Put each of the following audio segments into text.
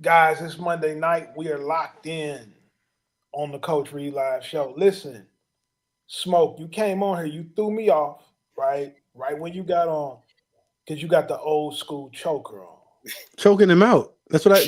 Guys, it's Monday night. We are locked in on the Coach Reed Live show. Listen, Smoke, you came on here, you threw me off, right? Right when you got on, because you got the old school choker on. Choking him out. That's what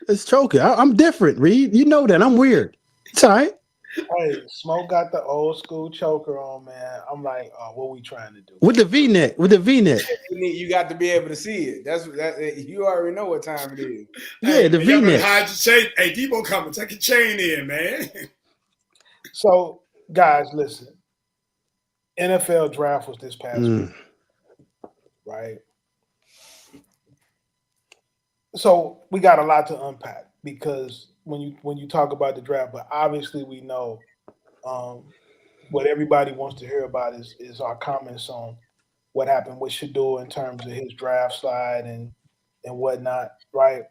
it's choking. I'm different, Reed. You know that. I'm weird. It's all right. Hey, Smoke got the old school choker on, man. I'm like, what we trying to do? With the V-neck. With the V-neck. You got to be able to see it. You already know what time it is. Yeah, Hey, the man, y'all better V-neck. hide your chain. Hey, Debo coming. Take your chain in, man. So, guys, listen. NFL draft was this past week, right? So we got a lot to unpack because when you talk about the draft, but obviously we know what everybody wants to hear about is our comments on what happened with Shedeur in terms of his draft slide and whatnot, right?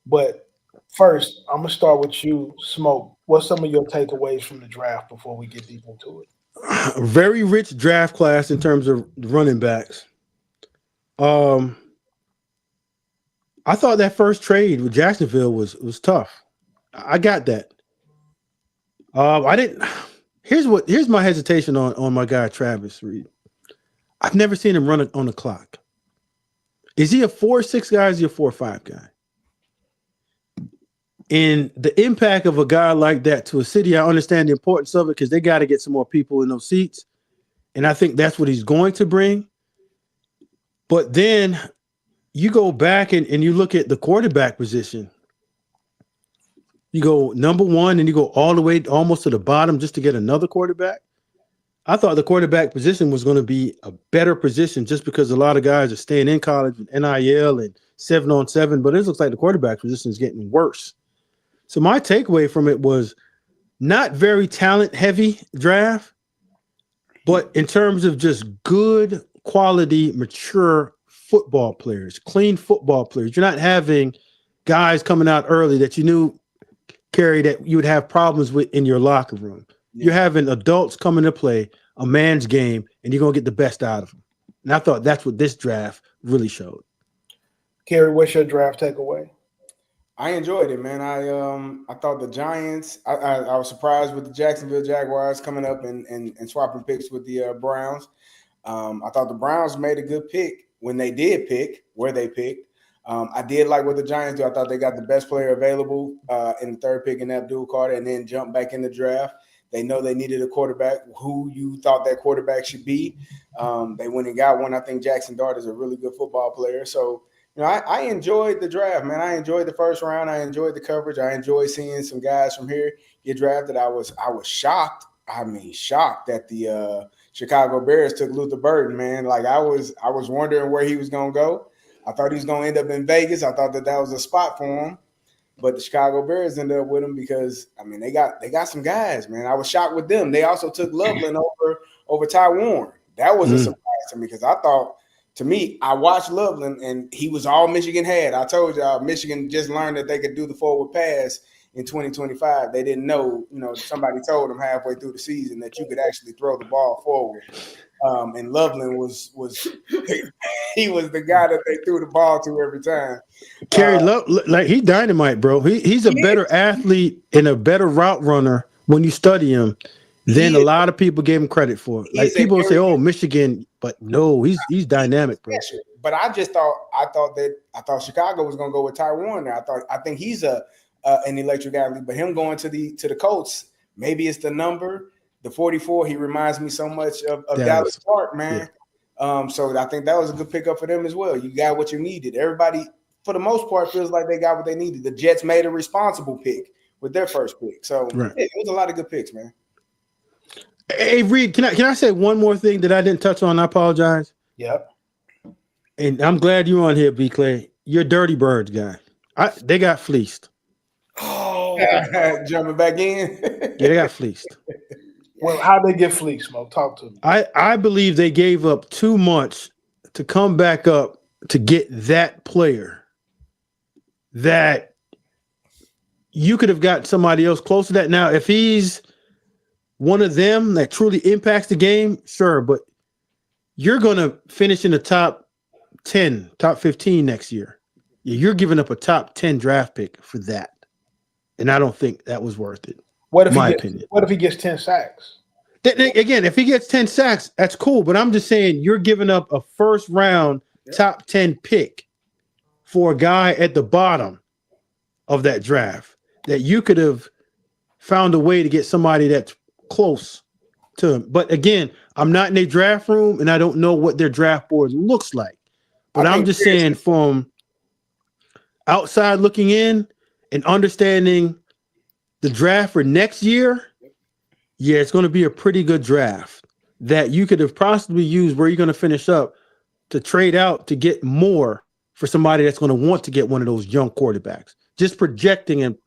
But first, I'm gonna start with you, Smoke. What's some of your takeaways from the draft before we get deep into it? Very rich draft class in terms of running backs. I thought that first trade with Jacksonville was tough. I got that. I didn't. Here's my hesitation on my guy Travis Reed. I've never seen him run it on the clock. Is he a 4.6 guy? Or is he a 4.5 guy? And the impact of a guy like that to a city, I understand the importance of it because they got to get some more people in those seats. And I think that's what he's going to bring. But then you go back and you look at the quarterback position. You go number one and you go all the way almost to the bottom just to get another quarterback. I thought the quarterback position was going to be a better position just because a lot of guys are staying in college with NIL and 7-on-7, but it looks like the quarterback position is getting worse. So my takeaway from it was not very talent heavy draft, but in terms of just good quality, mature football players, clean football players. You're not having guys coming out early that you knew, Kerry, that you would have problems with in your locker room. Yeah. You're having adults coming to play a man's game, and you're going to get the best out of them. And I thought that's what this draft really showed. Kerry, what's your draft takeaway? I enjoyed it, man. I thought the Giants. I was surprised with the Jacksonville Jaguars coming up and swapping picks with the Browns. I thought the Browns made a good pick when they did pick where they picked. I did like what the Giants do. I thought they got the best player available in the third pick in Abdul Carter and then jumped back in the draft. They know they needed a quarterback. Who you thought that quarterback should be. They went and got one. I think Jackson Dart is a really good football player. So, you know, I enjoyed the draft, man. I enjoyed the first round. I enjoyed the coverage. I enjoyed seeing some guys from here get drafted. I was shocked. I mean, shocked that the Chicago Bears took Luther Burden, man. Like I was wondering where he was going to go. I thought he was going to end up in Vegas. I thought that was a spot for him. But the Chicago Bears ended up with him because, I mean, they got some guys, man. I was shocked with them. They also took Loveland over Ty Warren. That was a surprise to me because I thought, to me, I watched Loveland, and he was all Michigan had. I told y'all, Michigan just learned that they could do the forward pass in 2025. They didn't know, somebody told them halfway through the season that you could actually throw the ball forward. And Loveland was he was the guy that they threw the ball to every time. Kerry, like he's dynamite, bro. He's a better athlete and a better route runner when you study him than a lot of people gave him credit for. Like people will say, "Oh, Michigan," but no, he's dynamic, bro. But I thought Chicago was gonna go with Ty Warner. I think he's an electric athlete, but him going to the Colts, maybe it's the number. The 44, he reminds me so much of Dallas Clark, man. Yeah. So I think that was a good pickup for them as well. You got what you needed. Everybody, for the most part, feels like they got what they needed. The Jets made a responsible pick with their first pick. So it was a lot of good picks, man. Hey, Reed, can I say one more thing that I didn't touch on? I apologize. Yep. And I'm glad you're on here, B. Clay. You're a Dirty Birds guy. They got fleeced. Oh, jumping back in. Yeah, they got fleeced. Well, how'd they get fleeced, Smoke? Talk to me. I believe they gave up too much to come back up to get that player that you could have got somebody else close to that. Now, if he's one of them that truly impacts the game, sure, but you're going to finish in the top 10, top 15 next year. You're giving up a top 10 draft pick for that. And I don't think that was worth it. What if Opinion. What if he gets 10 sacks? Again, if he gets 10 sacks, that's cool. But I'm just saying you're giving up a first round top 10 pick for a guy at the bottom of that draft that you could have found a way to get somebody that's close to him. But again, I'm not in a draft room and I don't know what their draft board looks like. But I'm just saying from outside looking in and understanding the draft for next year, yeah, it's going to be a pretty good draft that you could have possibly used where you're going to finish up to trade out to get more for somebody that's going to want to get one of those young quarterbacks. Just projecting and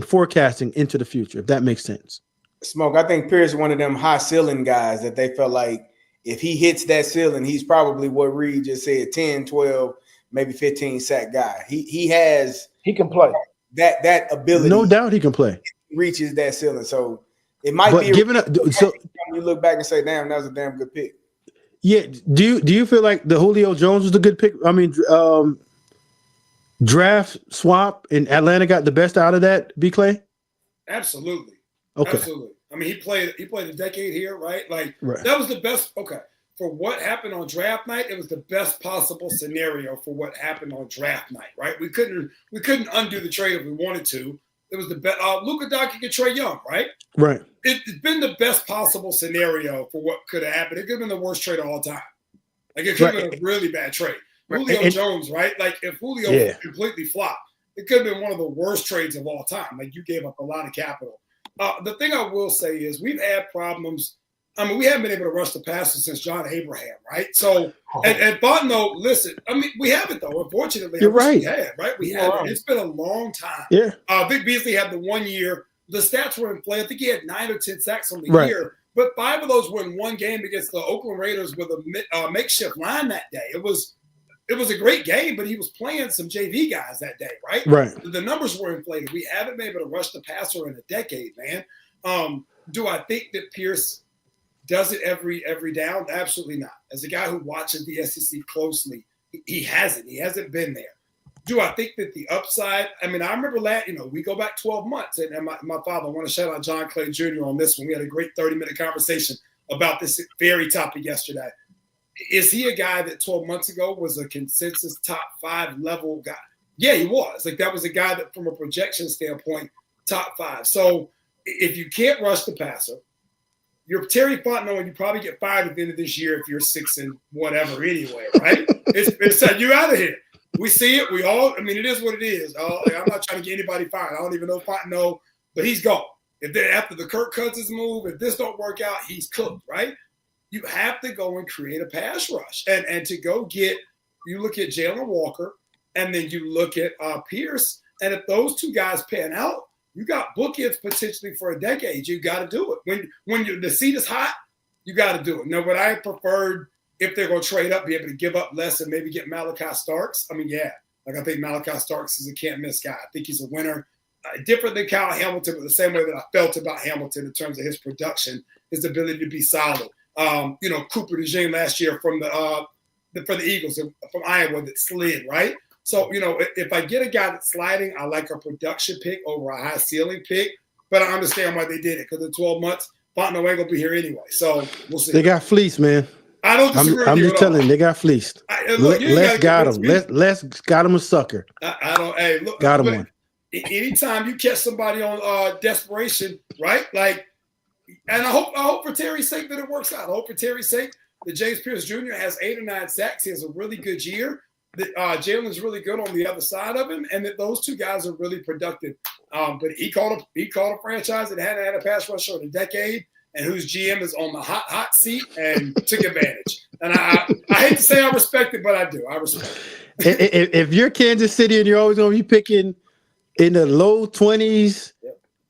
forecasting into the future, if that makes sense. Smoke, I think Pierce is one of them high ceiling guys that they felt like if he hits that ceiling, he's probably what Reed just said, 10, 12, maybe 15 sack guy. He can play. That ability. No doubt he can play. Reaches that ceiling. So it might be given so you look back and say, damn, that was a damn good pick. Yeah. Do you feel like the Julio Jones was a good pick? I mean, draft swap and Atlanta got the best out of that, B. Clay? Absolutely. Okay. Absolutely. I mean, he played a decade here, right? Like that was the best. Okay. For what happened on draft night, it was the best possible scenario for what happened on draft night, right? We couldn't undo the trade if we wanted to. It was the best. Luka Doncic and Trae Young, right? Right. It's been the best possible scenario for what could have happened. It could have been the worst trade of all time. Like it could have been a really bad trade. Julio Jones, right? Like if Julio completely flopped, it could have been one of the worst trades of all time. Like you gave up a lot of capital. The thing I will say is we've had problems. I mean, we haven't been able to rush the passer since John Abraham, right? So, and Fontenot, listen, I mean, we haven't though. Unfortunately, you're right. We had, right? We haven't. It's been a long time. Yeah. Vic Beasley had the 1 year. The stats were in play. I think he had 9 or 10 sacks on the year, but 5 of those were in one game against the Oakland Raiders with a makeshift line that day. It was a great game, but he was playing some JV guys that day, right? Right. The numbers were inflated. We haven't been able to rush the passer in a decade, man. Do I think that Pierce does it every down? Absolutely not. As a guy who watches the SEC closely, he hasn't. He hasn't been there. Do I think that the upside? I mean, I remember we go back 12 months, and my father, I want to shout out John Clay Jr. on this one. We had a great 30-minute conversation about this very topic yesterday. Is he a guy that 12 months ago was a consensus top 5 level guy? Yeah, he was. Like that was a guy that, from a projection standpoint, top 5. So if you can't rush the passer, you're Terry Fontenot, and you probably get fired at the end of this year if you're 6 and whatever anyway, right? it's you out of here. We see it. We all. I mean, it is what it is. I'm not trying to get anybody fired. I don't even know Fontenot, but he's gone. If then after the Kirk Cousins move, if this don't work out, he's cooked, right? You have to go and create a pass rush, and to go get. You look at Jalen Walker, and then you look at Pierce, and if those two guys pan out, you got bookends potentially for a decade. You got to do it. When the seat is hot, you got to do it. Now, what I preferred, if they're going to trade up, be able to give up less and maybe get Malachi Starks. I mean, yeah. Like I think Malachi Starks is a can't-miss guy. I think he's a winner. Different than Kyle Hamilton, but the same way that I felt about Hamilton in terms of his production, his ability to be solid. Cooper DeJean last year from the Eagles, from Iowa that slid, right? So, if I get a guy that's sliding, I like a production pick over a high ceiling pick, but I understand why they did it because in 12 months, Fontenot ain't going to be here anyway. So we'll see. They got fleeced, man. I don't disagree I'm with you just telling you, they got fleeced. Les got him. Les got him a sucker. I don't. Hey, look, got him one. Anytime you catch somebody on desperation, right? Like, and I hope for Terry's sake that it works out. I hope for Terry's sake that James Pierce Jr. has 8 or 9 sacks. He has a really good year. That Jalen's really good on the other side of him, and that those two guys are really productive. But he called a franchise that hadn't had a pass rusher in a decade, and whose GM is on the hot seat and took advantage. And I hate to say I respect it, but I do. I respect it. If you're Kansas City and you're always going to be picking in the low 20s,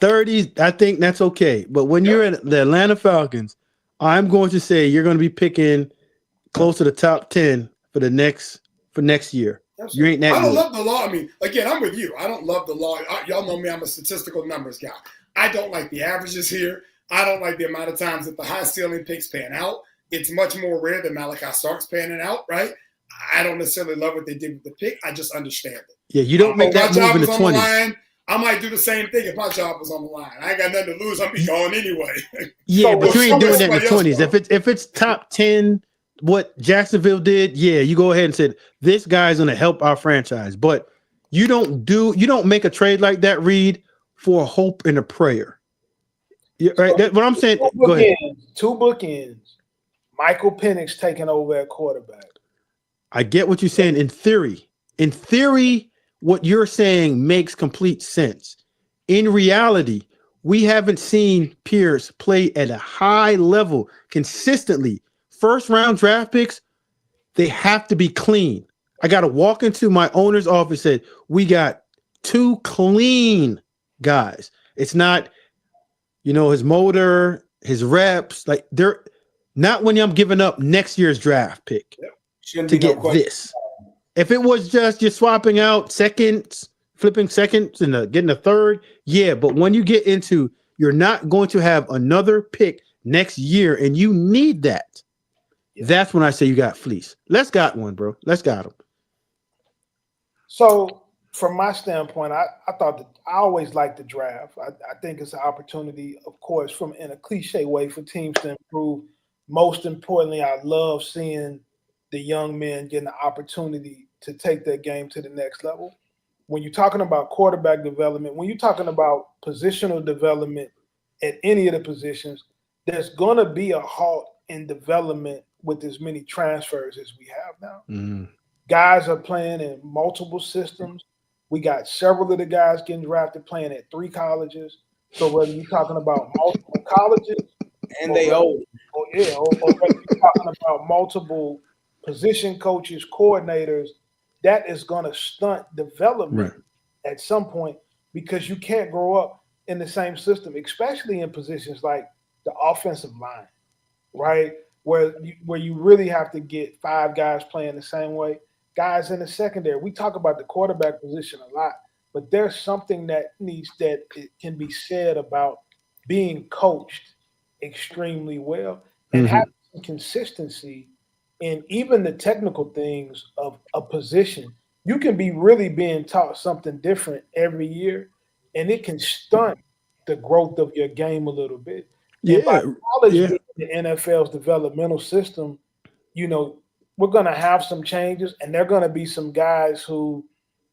30s, I think that's okay. But when you're in the Atlanta Falcons, I'm going to say you're going to be picking close to the top 10 for next year. Absolutely. You ain't that I don't good. love the law. I mean, again, I'm with you. I don't love the law. Y'all know me. I'm a statistical numbers guy. I don't like the averages here. I don't like the amount of times that the high ceiling picks pan out. It's much more rare than Malachi Starks panning out, right? I don't necessarily love what they did with the pick. I just understand it. Yeah, you don't make that move in the 20s. I might do the same thing if my job was on the line. I ain't got nothing to lose. I'll be gone anyway. Yeah, So, but you ain't doing that in the 20s. else, If it's top 10, what Jacksonville did, yeah, you go ahead and say this guy's going to help our franchise. But you don't make a trade like that, Reed, for a hope and a prayer. Yeah, right. That's what I'm saying. Go ahead. Two bookends. Michael Penix taking over at quarterback. I get what you're saying in theory. In theory, what you're saying makes complete sense. In reality, we haven't seen Pierce play at a high level consistently. First round draft picks, they have to be clean. I got to walk into my owner's office and say, we got 2 clean guys. It's not, his motor, his reps, like they're not when I'm giving up next year's draft pick to get this. If it was just you're swapping out seconds, flipping seconds and getting a third, yeah. But when you get into you're not going to have another pick next year and you need that, that's when I say you got fleece. Les got one, bro. Les got him. So from my standpoint, I thought that I always liked the draft. I think it's an opportunity, of course, in a cliche way for teams to improve. Most importantly, I love seeing the young men getting the opportunity to take their game to the next level. When you're talking about quarterback development, when you're talking about positional development at any of the positions, there's going to be a halt in development with as many transfers as we have now. Mm-hmm. Guys are playing in multiple systems. We got several of the guys getting drafted playing at 3 colleges. So whether you're talking about multiple colleges, and they old, or whether you're talking about multiple position coaches, coordinators, that is going to stunt development at some point because you can't grow up in the same system, especially in positions like the offensive line, right? Where you really have to get 5 guys playing the same way. Guys in the secondary, we talk about the quarterback position a lot, but there's something that it can be said about being coached extremely well and having some consistency in even the technical things of a position. You can be really being taught something different every year, and it can stunt the growth of your game a little bit. And by college being the NFL's developmental system, we're going to have some changes, and there are going to be some guys who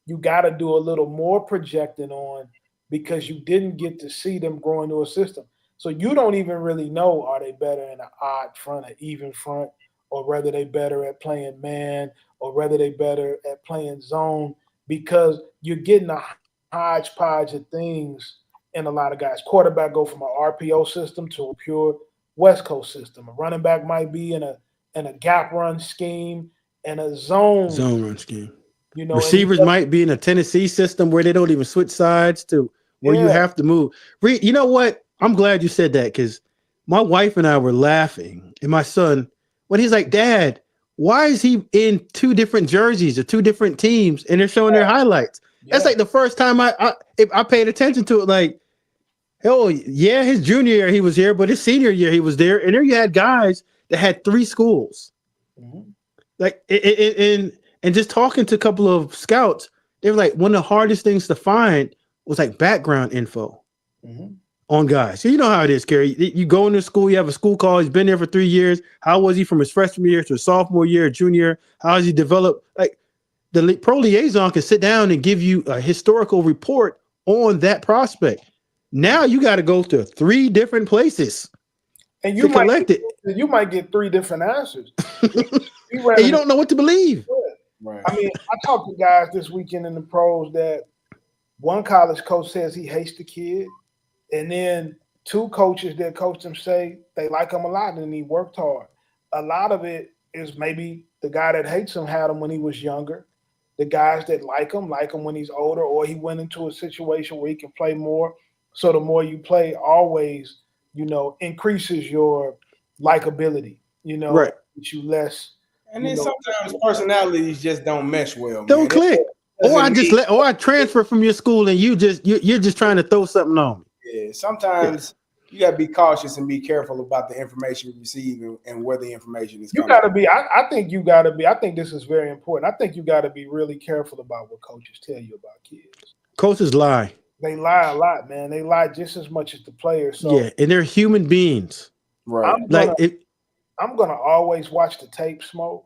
you got to do a little more projecting on because you didn't get to see them grow into a system. So you don't even really know, are they better in an odd front, an even front, or whether they better at playing man, or whether they better at playing zone, because you're getting a hodgepodge of things in a lot of guys. Quarterback go from an RPO system to a pure West Coast system. A running back might be in a gap run scheme and a zone run scheme. Receivers might be in a Tennessee system where they don't even switch sides to where you have to move. You know what? I'm glad you said that because my wife and I were laughing, and my son, when he's like, Dad, why is he in 2 different jerseys or 2 different teams and they're showing their highlights? That's like the first time I paid attention to it. Like, hell yeah, his junior year he was here, but his senior year he was there. And there you had guys that had 3 schools. Mm-hmm. Like, and just talking to a couple of scouts, they were like, one of the hardest things to find was like background info on guys. So you know how it is, Kerry. You go into school, you have a school call. He's been there for 3 years. How was he from his freshman year to his sophomore year, junior? How has he developed? Like, the pro liaison can sit down and give you a historical report on that prospect. Now you got to go to 3 different places and you might get 3 different answers. And you don't know what to believe. Right. I mean, I talked to guys this weekend in the pros that one college coach says he hates the kid, and then 2 coaches that coached him say they like him a lot and he worked hard. A lot of it is maybe the guy that hates him had him when he was younger. The guys that like him when he's older, or he went into a situation where he can play more. So the more you play always, increases your likability, which you less. And then sometimes personalities just don't mesh well. Don't click. Or I transfer from your school and you're just trying to throw something on me. Yeah, sometimes you got to be cautious and be careful about the information you receive and where the information is You coming got to from. be. I think you got to be. I think this is very important. I think you got to be really careful about what coaches tell you about kids. Coaches lie. They lie a lot, man. They lie just as much as the players. So Yeah, and they're human beings. Right. I'm gonna Like it, I'm gonna always watch the tape, Smoke.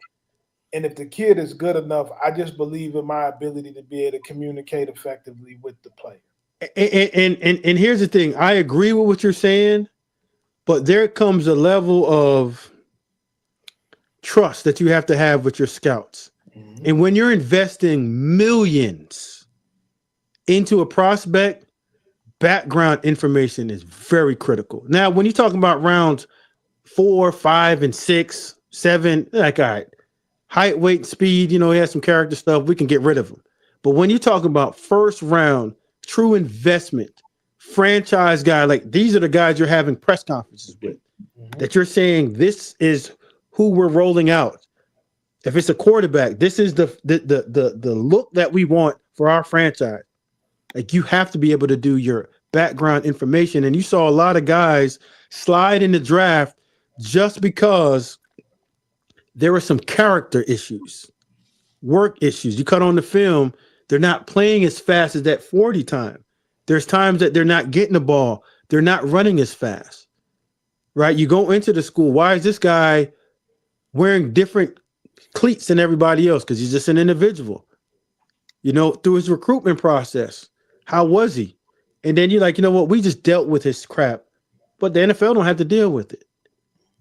And if the kid is good enough, I just believe in my ability to be able to communicate effectively with the player. and here's the thing. I agree with what you're saying, but there comes a level of trust that you have to have with your scouts. Mhm. And when you're investing millions into a prospect, background information is very critical. Now, when you're talking about rounds 4, 5, and 6, 7, like, all right, height, weight, speed, he has some character stuff. We can get rid of him. But when you're talking about first round, true investment, franchise guy, like these are the guys you're having press conferences with, Mhm. that you're saying this is who we're rolling out. If it's a quarterback, this is the look that we want for our franchise. Like you have to be able to do your background information. And you saw a lot of guys slide in the draft just because there were some character issues, work issues. You cut on the film, they're not playing as fast as that 40 time. There's times that they're not getting the ball, they're not running as fast. Right? You go into the school, why is this guy wearing different cleats than everybody else? Because he's just an individual. Through his recruitment process, how was he? And then you're like, you know what? We just dealt with his crap, but the NFL don't have to deal with it.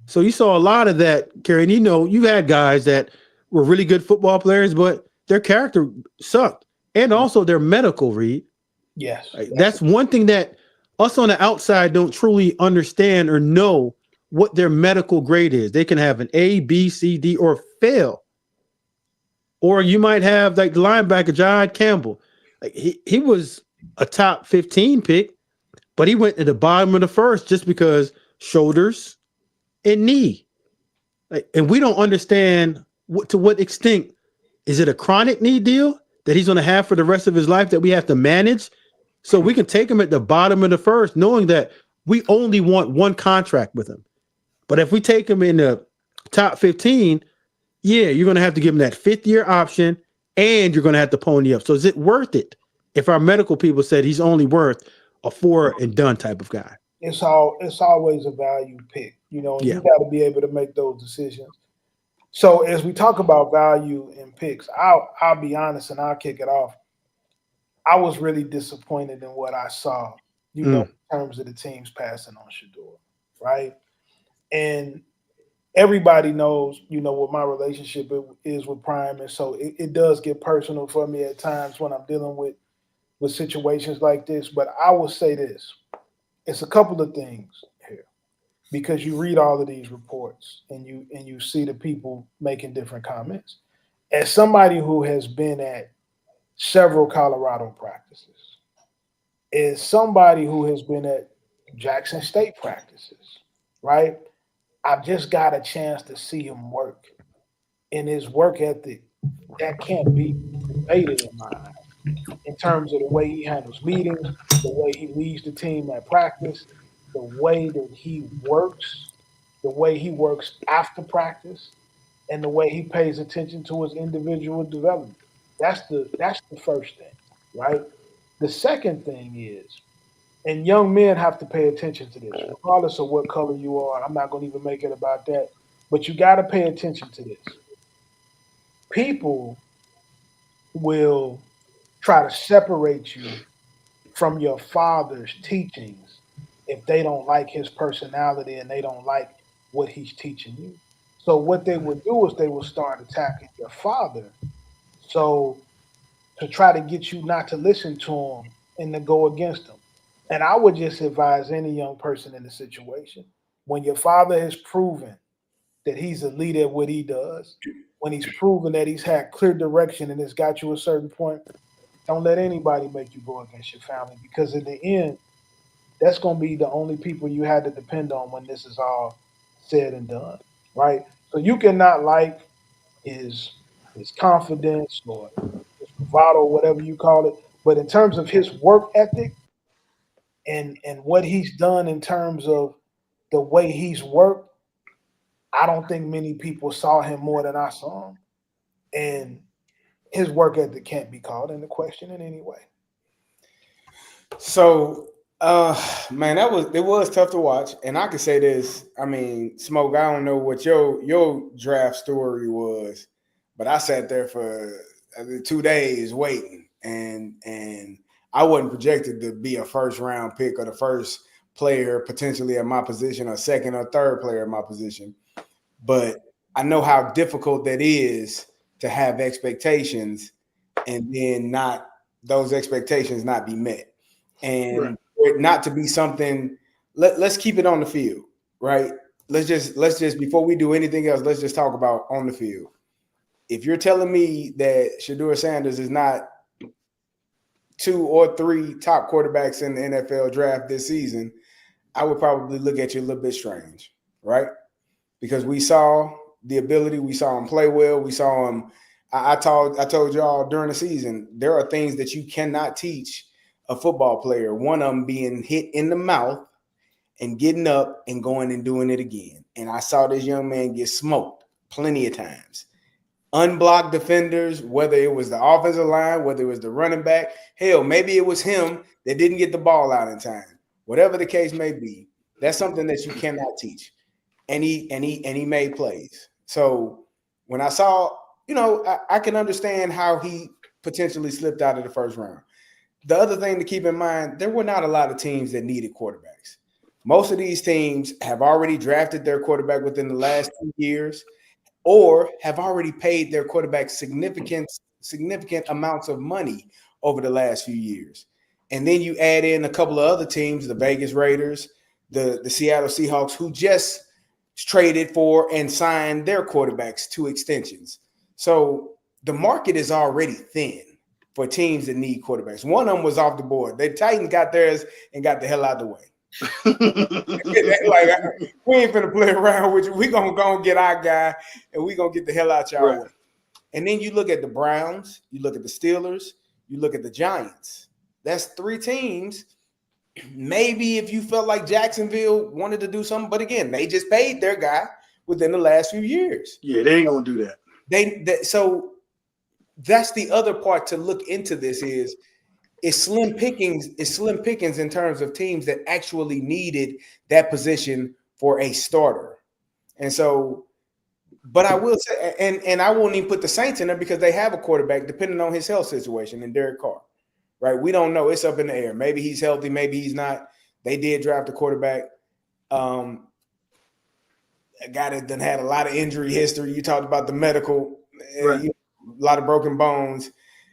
So you saw a lot of that, Kerry. And you had guys that were really good football players, but their character sucked. And also their medical read. Yes, Like, that's one thing that us on the outside don't truly understand or know what their medical grade is. They can have an A, B, C, D, or fail. Or you might have like the linebacker, John Campbell. Like he was a top 15 pick, but he went at the bottom of the first just because shoulders and knee. Like, and we don't understand to what extent is it a chronic knee deal that he's going to have for the rest of his life that we have to manage. So we can take him at the bottom of the first, knowing that we only want one contract with him. But if we take him in the top 15, yeah, you're going to have to give him that 5th-year option and you're going to have to pony up. So is it worth it if our medical people said he's only worth a 4 and done type of guy? it's always a value pick, and Yeah. you got to be able to make those decisions. So as we talk about value in picks, I'll be honest and I'll kick it off. I was really disappointed in what I saw, Mm. in terms of the teams passing on Shedeur, right? And everybody knows, what my relationship is with Prime, and so it does get personal for me at times when I'm dealing with situations like this. But I will say this: it's a couple of things here because you read all of these reports and you see the people making different comments. As somebody who has been at several Colorado practices, as somebody who has been at Jackson State practices, right? I've just got a chance to see him work. In his work ethic, that can't be debated in my eyes. In terms of the way he handles meetings, the way he leads the team at practice, the way that he works, the way he works after practice, and the way he pays attention to his individual development. That's the first thing, right? The second thing is, and young men have to pay attention to this, regardless of what color you are. I'm not going to even make it about that, but you got to pay attention to this. People will try to separate you from your father's teachings if they don't like his personality and they don't like what he's teaching you. So what they will do is they will start attacking your father. So to try to get you not to listen to him and to go against him. And I would just advise any young person in the situation, when your father has proven that he's a leader at what he does, when he's proven that he's had clear direction and has got you a certain point, don't let anybody make you go against your family because in the end, that's going to be the only people you had to depend on when this is all said and done, right? So you cannot like his his confidence or his bravado, whatever you call it, but in terms of his work ethic and what he's done in terms of the way he's worked, I don't think many people saw him more than I saw him. And his work ethic can't be called into question in any way. So, man, it was tough to watch. And I can say this. I mean, Smoke, I don't know what your draft story was, but I sat there for 2 days waiting, and I wasn't projected to be a first round pick or the first player potentially at my position, or second or third player at my position. But I know how difficult that is to have expectations and then not those expectations not be met. And for it not to be something, let's keep it on the field, right? Let's just before we do anything else, let's just talk about on the field. If you're telling me that Shadeur Sanders is not 2 or 3 top quarterbacks in the NFL draft this season, I would probably look at you a little bit strange, right? Because we saw the ability, we saw him play well, we saw him. I told y'all during the season, there are things that you cannot teach a football player. One of them being hit in the mouth and getting up and going and doing it again. And I saw this young man get smoked plenty of times. Unblocked defenders, whether it was the offensive line, whether it was the running back, hell, maybe it was him that didn't get the ball out in time. Whatever the case may be, that's something that you cannot teach. And he made plays. So when I saw, I can understand how he potentially slipped out of the first round. The other thing to keep in mind, there were not a lot of teams that needed quarterbacks. Most of these teams have already drafted their quarterback within the last 2 years, or have already paid their quarterback significant amounts of money over the last few years. And then you add in a couple of other teams, the Vegas Raiders, the Seattle Seahawks, who just traded for and signed their quarterbacks to extensions. So the market is already thin for teams that need quarterbacks. One of them was off the board. The Titans got theirs and got the hell out of the way. Like, we ain't finna play around with you. We gonna go and get our guy, and we gonna get the hell out y'all way. And then you look at the Browns, you look at the Steelers, you look at the Giants. That's 3 teams. Maybe if you felt like Jacksonville wanted to do something, but again, they just paid their guy within the last few years. Yeah, they ain't gonna do that. So that's the other part to look into this is slim pickings. It's slim pickings in terms of teams that actually needed that position for a starter. And so, but I will say, and I won't even put the Saints in there because they have a quarterback depending on his health situation and Derek Carr. Right, we don't know. It's up in the air. Maybe he's healthy. Maybe he's not. They did draft a quarterback. A guy that done had a lot of injury history. You talked about the medical, a lot of broken bones.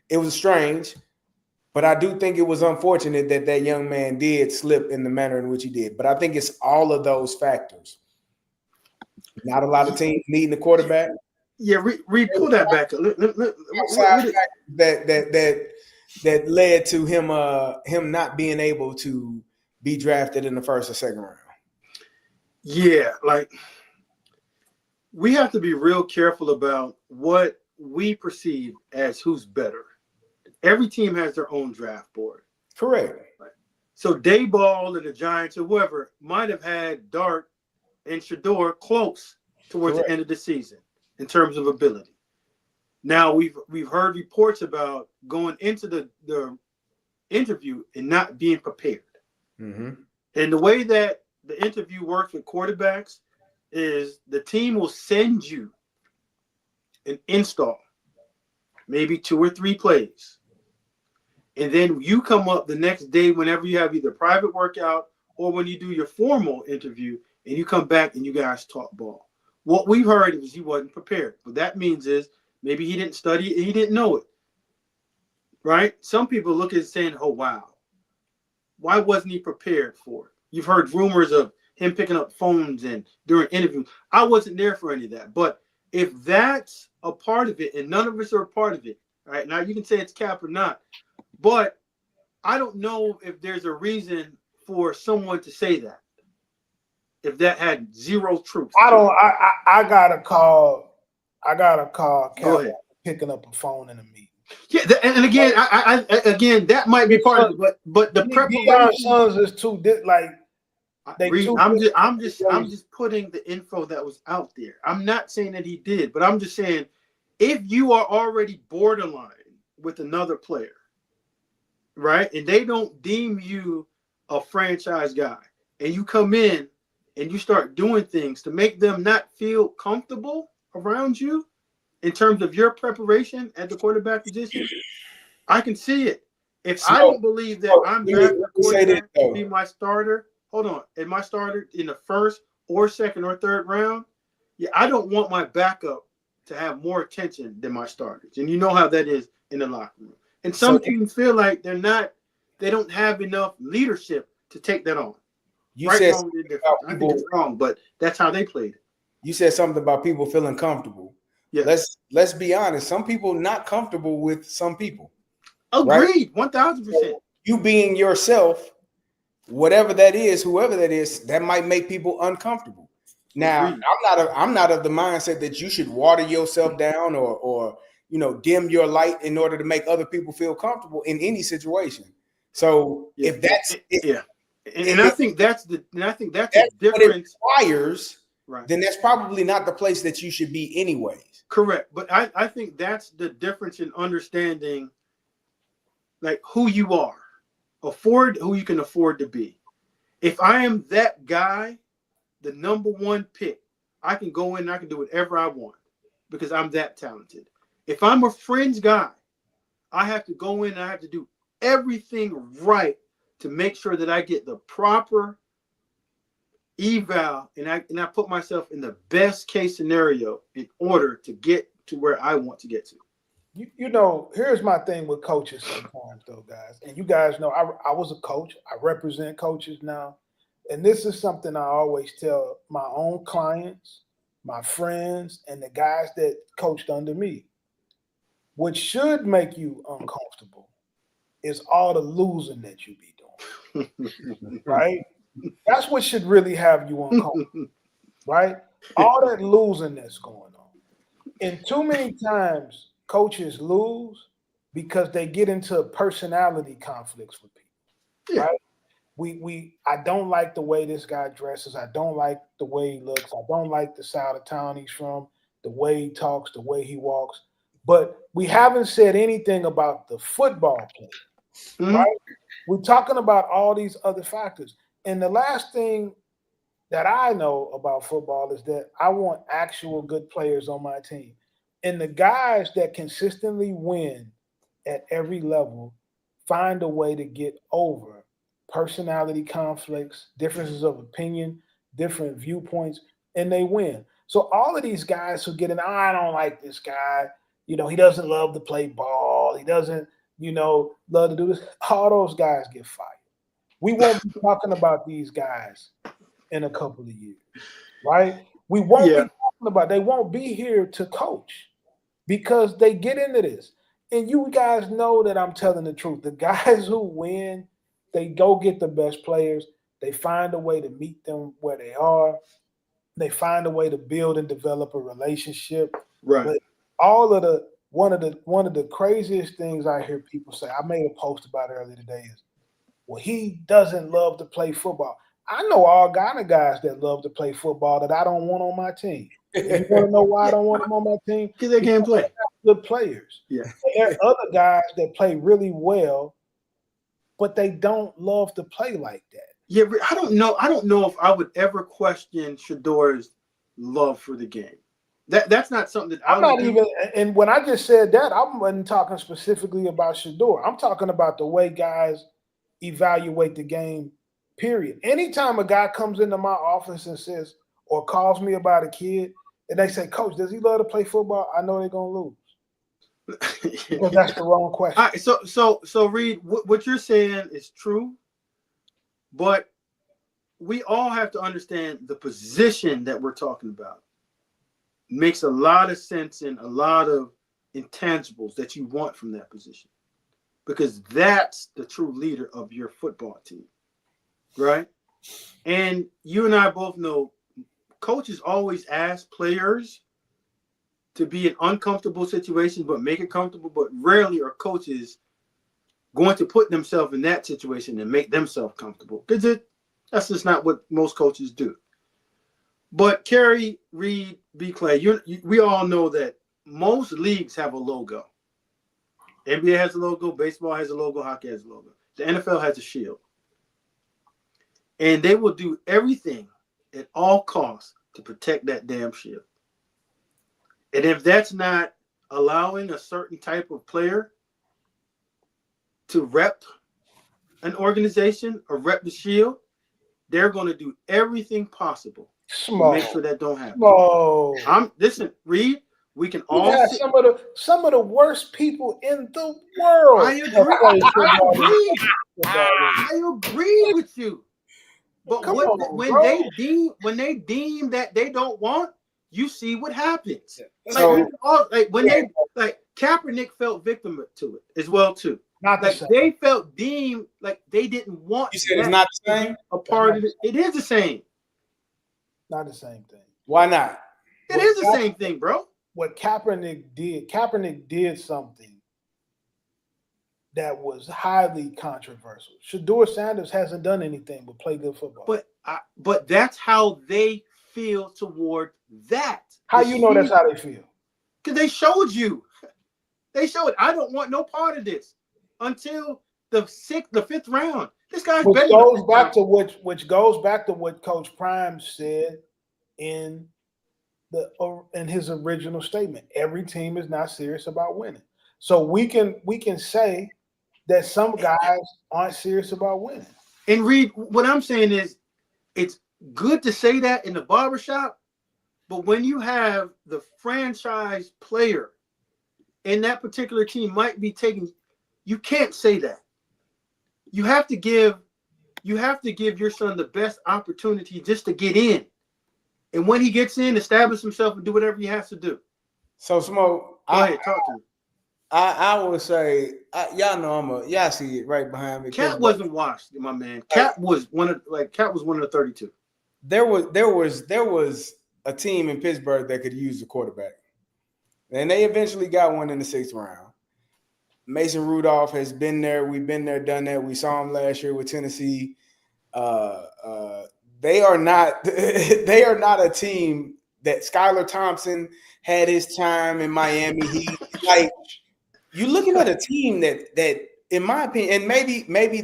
It was strange, but I do think it was unfortunate that young man did slip in the manner in which he did. But I think it's all of those factors. Not a lot of teams needing a quarterback. Yeah, pull that back. That led to him not being able to be drafted in the first or second round. Yeah, like we have to be real careful about what we perceive as who's better. Every team has their own draft board. Correct. Right. So Dayball and the Giants or whoever might have had Dart and Shedeur close towards the end of the season in terms of ability. Now we've heard reports about going into the interview and not being prepared. Mm-hmm. And the way that the interview works with quarterbacks is the team will send you an install, maybe 2 or 3 plays. And then you come up the next day whenever you have either private workout or when you do your formal interview and you come back and you guys talk ball. What we've heard is he wasn't prepared. What that means is maybe he didn't study it and he didn't know it, right? Some people look at it saying, oh, wow, why wasn't he prepared for it? You've heard rumors of him picking up phones and during interviews. I wasn't there for any of that. But if that's a part of it and none of us are a part of it, right? Now you can say it's cap or not, but I don't know if there's a reason for someone to say that. If that had zero truth. I got a call. Cap picking up a phone in a meeting. Yeah, and again, I again that might be part of it, but the Deion preparation. Sons is too like they Reed, too. I'm just putting the info that was out there. I'm not saying that he did, but I'm just saying if you are already borderline with another player, right, and they don't deem you a franchise guy, and you come in and you start doing things to make them not feel comfortable around you in terms of your preparation at the quarterback position, I can see it. If I So, don't believe that I'm drafting a let me say this quarterback to though. be my starter, hold on, and my starter in the first or second or third round, yeah, I don't want my backup to have more attention than my starters. And you know how that is in the locker room. And some So teams feel like they don't have enough leadership to take that on. you Right, said wrong, something indifferent. about I think it's people. wrong, but that's how they played it. You said something about people feeling comfortable. Yes. Let's be honest. Some people not comfortable with some people. Right? Agreed, 1,000%. You being yourself, whatever that is, whoever that is, that might make people uncomfortable. Now, Agreed. I'm not of the mindset that you should water yourself down or dim your light in order to make other people feel comfortable in any situation. So Yeah. if that's And I think that's a that's what it difference. requires, Right. then that's probably not the place that you should be anyways. Correct. But I think that's the difference in understanding like who you are, who you can afford to be. If I am that guy, the number one pick, I can go in and I can do whatever I want because I'm that talented. If I'm a fringe guy, I have to go in and I have to do everything right to make sure that I get the proper eval and I put myself in the best case scenario in order to get to where I want to get to. You know, here's my thing with coaches sometimes, though, guys. And you guys know I was a coach. I represent coaches now. And this is something I always tell my own clients, my friends, and the guys that coached under me. What should make you uncomfortable is all the losing that you be doing, right? That's what should really have you uncomfortable, right? All that losing that's going on. And too many times coaches lose because they get into personality conflicts with people, Yeah. right? I don't like the way this guy dresses. I don't like the way he looks. I don't like the side of town he's from, the way he talks, the way he walks. But we haven't said anything about the football player, Mhm. right? We're talking about all these other factors. And the last thing that I know about football is that I want actual good players on my team. And the guys that consistently win at every level find a way to get over personality conflicts, differences of opinion, different viewpoints, and they win. So all of these guys who get in, I don't like this guy. You know, he doesn't love to play ball. He doesn't, love to do this. All those guys get fired. We won't be talking about these guys in a couple of years, right? We won't be Yeah. talking about. They won't be here to coach because they get into this. And you guys know that I'm telling the truth. The guys who win, they go get the best players. They find a way to meet them where they are. They find a way to build and develop a relationship. Right. But all of the one of the craziest things I hear people say, I made a post about it earlier today is, well, he doesn't love to play football. I know all kind of guys that love to play football that I don't want on my team. And you want to know why I don't want them on my team? Because they can't play. Good players. Yeah. There are other guys that play really well, but they don't love to play like that. Yeah, I don't know. I don't know if I would ever question Shedeur's love for the game. That's not something that I I'm would not do. even, and when I just said that, I wasn't talking specifically about Shedeur. I'm talking about the way guys evaluate the game, period. Anytime a guy comes into my office and says, or calls me about a kid, and they say, Coach, does he love to play football? I know they're going to lose. Because that's the wrong question. All right, so Reed, what you're saying is true, but we all have to understand the position that we're talking about makes a lot of sense and a lot of intangibles that you want from that position because that's the true leader of your football team, right? And you and I both know coaches always ask players to be in uncomfortable situations, but make it comfortable. But rarely are coaches going to put themselves in that situation and make themselves comfortable, because that's just not what most coaches do. But Kerry, Reed, B. Clay, we all know that most leagues have a logo. NBA has a logo, baseball has a logo, hockey has a logo. The NFL has a shield. And they will do everything at all costs to protect that damn shield. And if that's not allowing a certain type of player to rep an organization or rep the shield, they're going to do everything possible to make sure that don't happen. Listen, Reed, we can all have some of the worst people in the world. I agree with you. But when they deem that they don't want, you see what happens. So, Kaepernick felt victim to it as well too. Not the same. They felt deemed like they didn't want. You said it's not the same. A part of it. It is the same. Not the same thing. Why not? It is the same thing, bro. What Kaepernick did something that was highly controversial. Shedeur Sanders hasn't done anything but play good football. But that's how they feel toward that. How you know that's how they feel? Because they showed you. They showed. I don't want no part of this until the fifth round. This guy's which better. Goes back to what Coach Prime said in his original statement. Every team is not serious about winning. So we can say that some guys aren't serious about winning. And Reed, what I'm saying is, it's good to say that in the barbershop, but when you have the franchise player in that particular team might be taking, you can't say that. You have to give your son the best opportunity just to get in. And when he gets in, establish himself and do whatever he has to do. So, Smoke, go ahead, talk to me. I would say, y'all know y'all see it right behind me. Cat wasn't washed, my man. Cat was one of the 32. There was a team in Pittsburgh that could use a quarterback, and they eventually got one in the 6th round. Mason Rudolph has been there. We've been there, done that. We saw him last year with Tennessee. They are not a team that Skylar Thompson had his time in Miami. He you're looking at a team that in my opinion, and maybe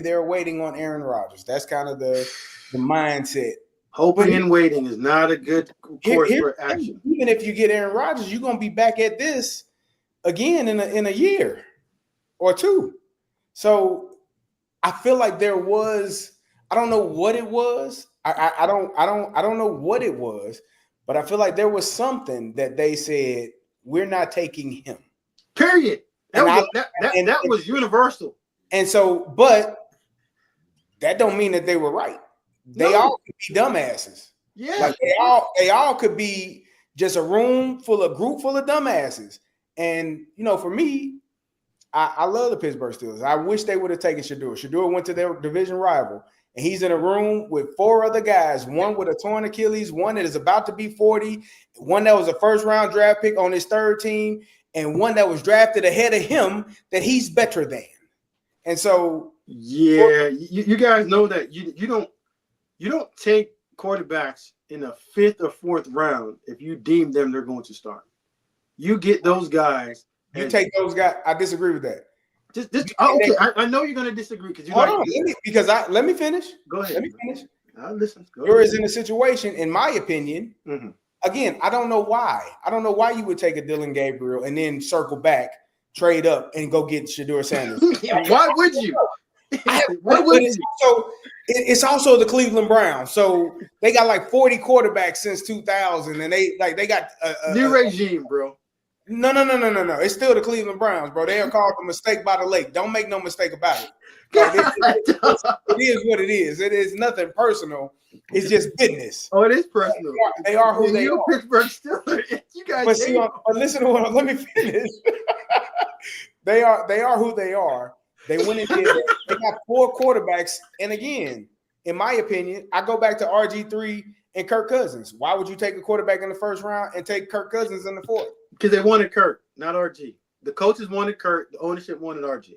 they're waiting on Aaron Rodgers. That's kind of the mindset. Hoping and waiting is not a good course for action. Even if you get Aaron Rodgers, you're gonna be back at this again in a year or two. So I feel like there was, I don't know what it was. I don't know what it was, but I feel like there was something that they said, we're not taking him. Period. That was universal. And so, but that don't mean that they were right. They all could be dumbasses. Yeah. Like they all could be just a group full of dumbasses. And for me, I love the Pittsburgh Steelers. I wish they would have taken Shedeur. Shedeur went to their division rival, and he's in a room with 4 other guys, one with a torn Achilles, one that is about to be 40, one that was a first-round draft pick on his 3rd team, and one that was drafted ahead of him that he's better than. And so, yeah, you guys know that you don't take quarterbacks in the 5th or 4th round if you deem them they're going to start. You get those guys. You take those guys. I disagree with that. Okay. I know you're going to disagree because let me finish. Go ahead. Let me finish. Listen. You're in a situation, in my opinion. Mm-hmm. Again, I don't know why. I don't know why you would take a Dylan Gabriel and then circle back, trade up, and go get Shadeur Sanders. Why would you? Why would you? It's also the Cleveland Browns. So they got like 40 quarterbacks since 2000, and they got new regime, bro. No. It's still the Cleveland Browns, bro. They are called the mistake by the lake. Don't make no mistake about it. It is what it is. It is nothing personal. It's just business. Oh, it is personal. They are who they are. Pittsburgh Steelers. You guys. But listen to what. Let me finish. They are who they are. They went and did that. They got 4 quarterbacks, and again, in my opinion, I go back to RG3 and Kirk Cousins. Why would you take a quarterback in the first round and take Kirk Cousins in the fourth? Because they wanted Kirk, not RG. The coaches wanted Kirk. The ownership wanted RG.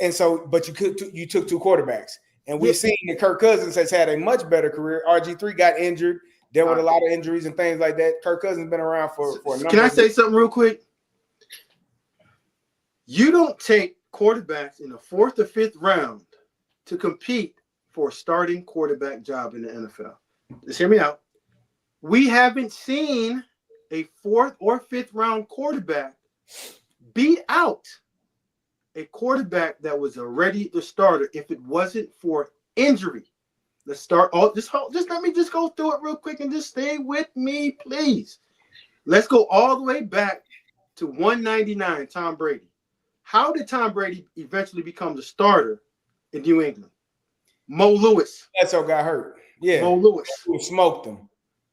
And so, but you took two quarterbacks. And we've seen that Kirk Cousins has had a much better career. RG3 got injured. There were a lot of injuries and things like that. Kirk Cousins has been around for a number. Can I say something real quick? You don't take quarterbacks in the 4th or 5th round to compete for a starting quarterback job in the NFL. Just hear me out. We haven't seen a 4th or 5th round quarterback beat out a quarterback that was already the starter if it wasn't for injury. Let's start all just let me just go through it real quick and just stay with me, please. Let's go all the way back to 199, Tom Brady. How did Tom Brady eventually become the starter in New England? Mo Lewis. Bledsoe got hurt. Yeah. Mo Lewis. We smoked him.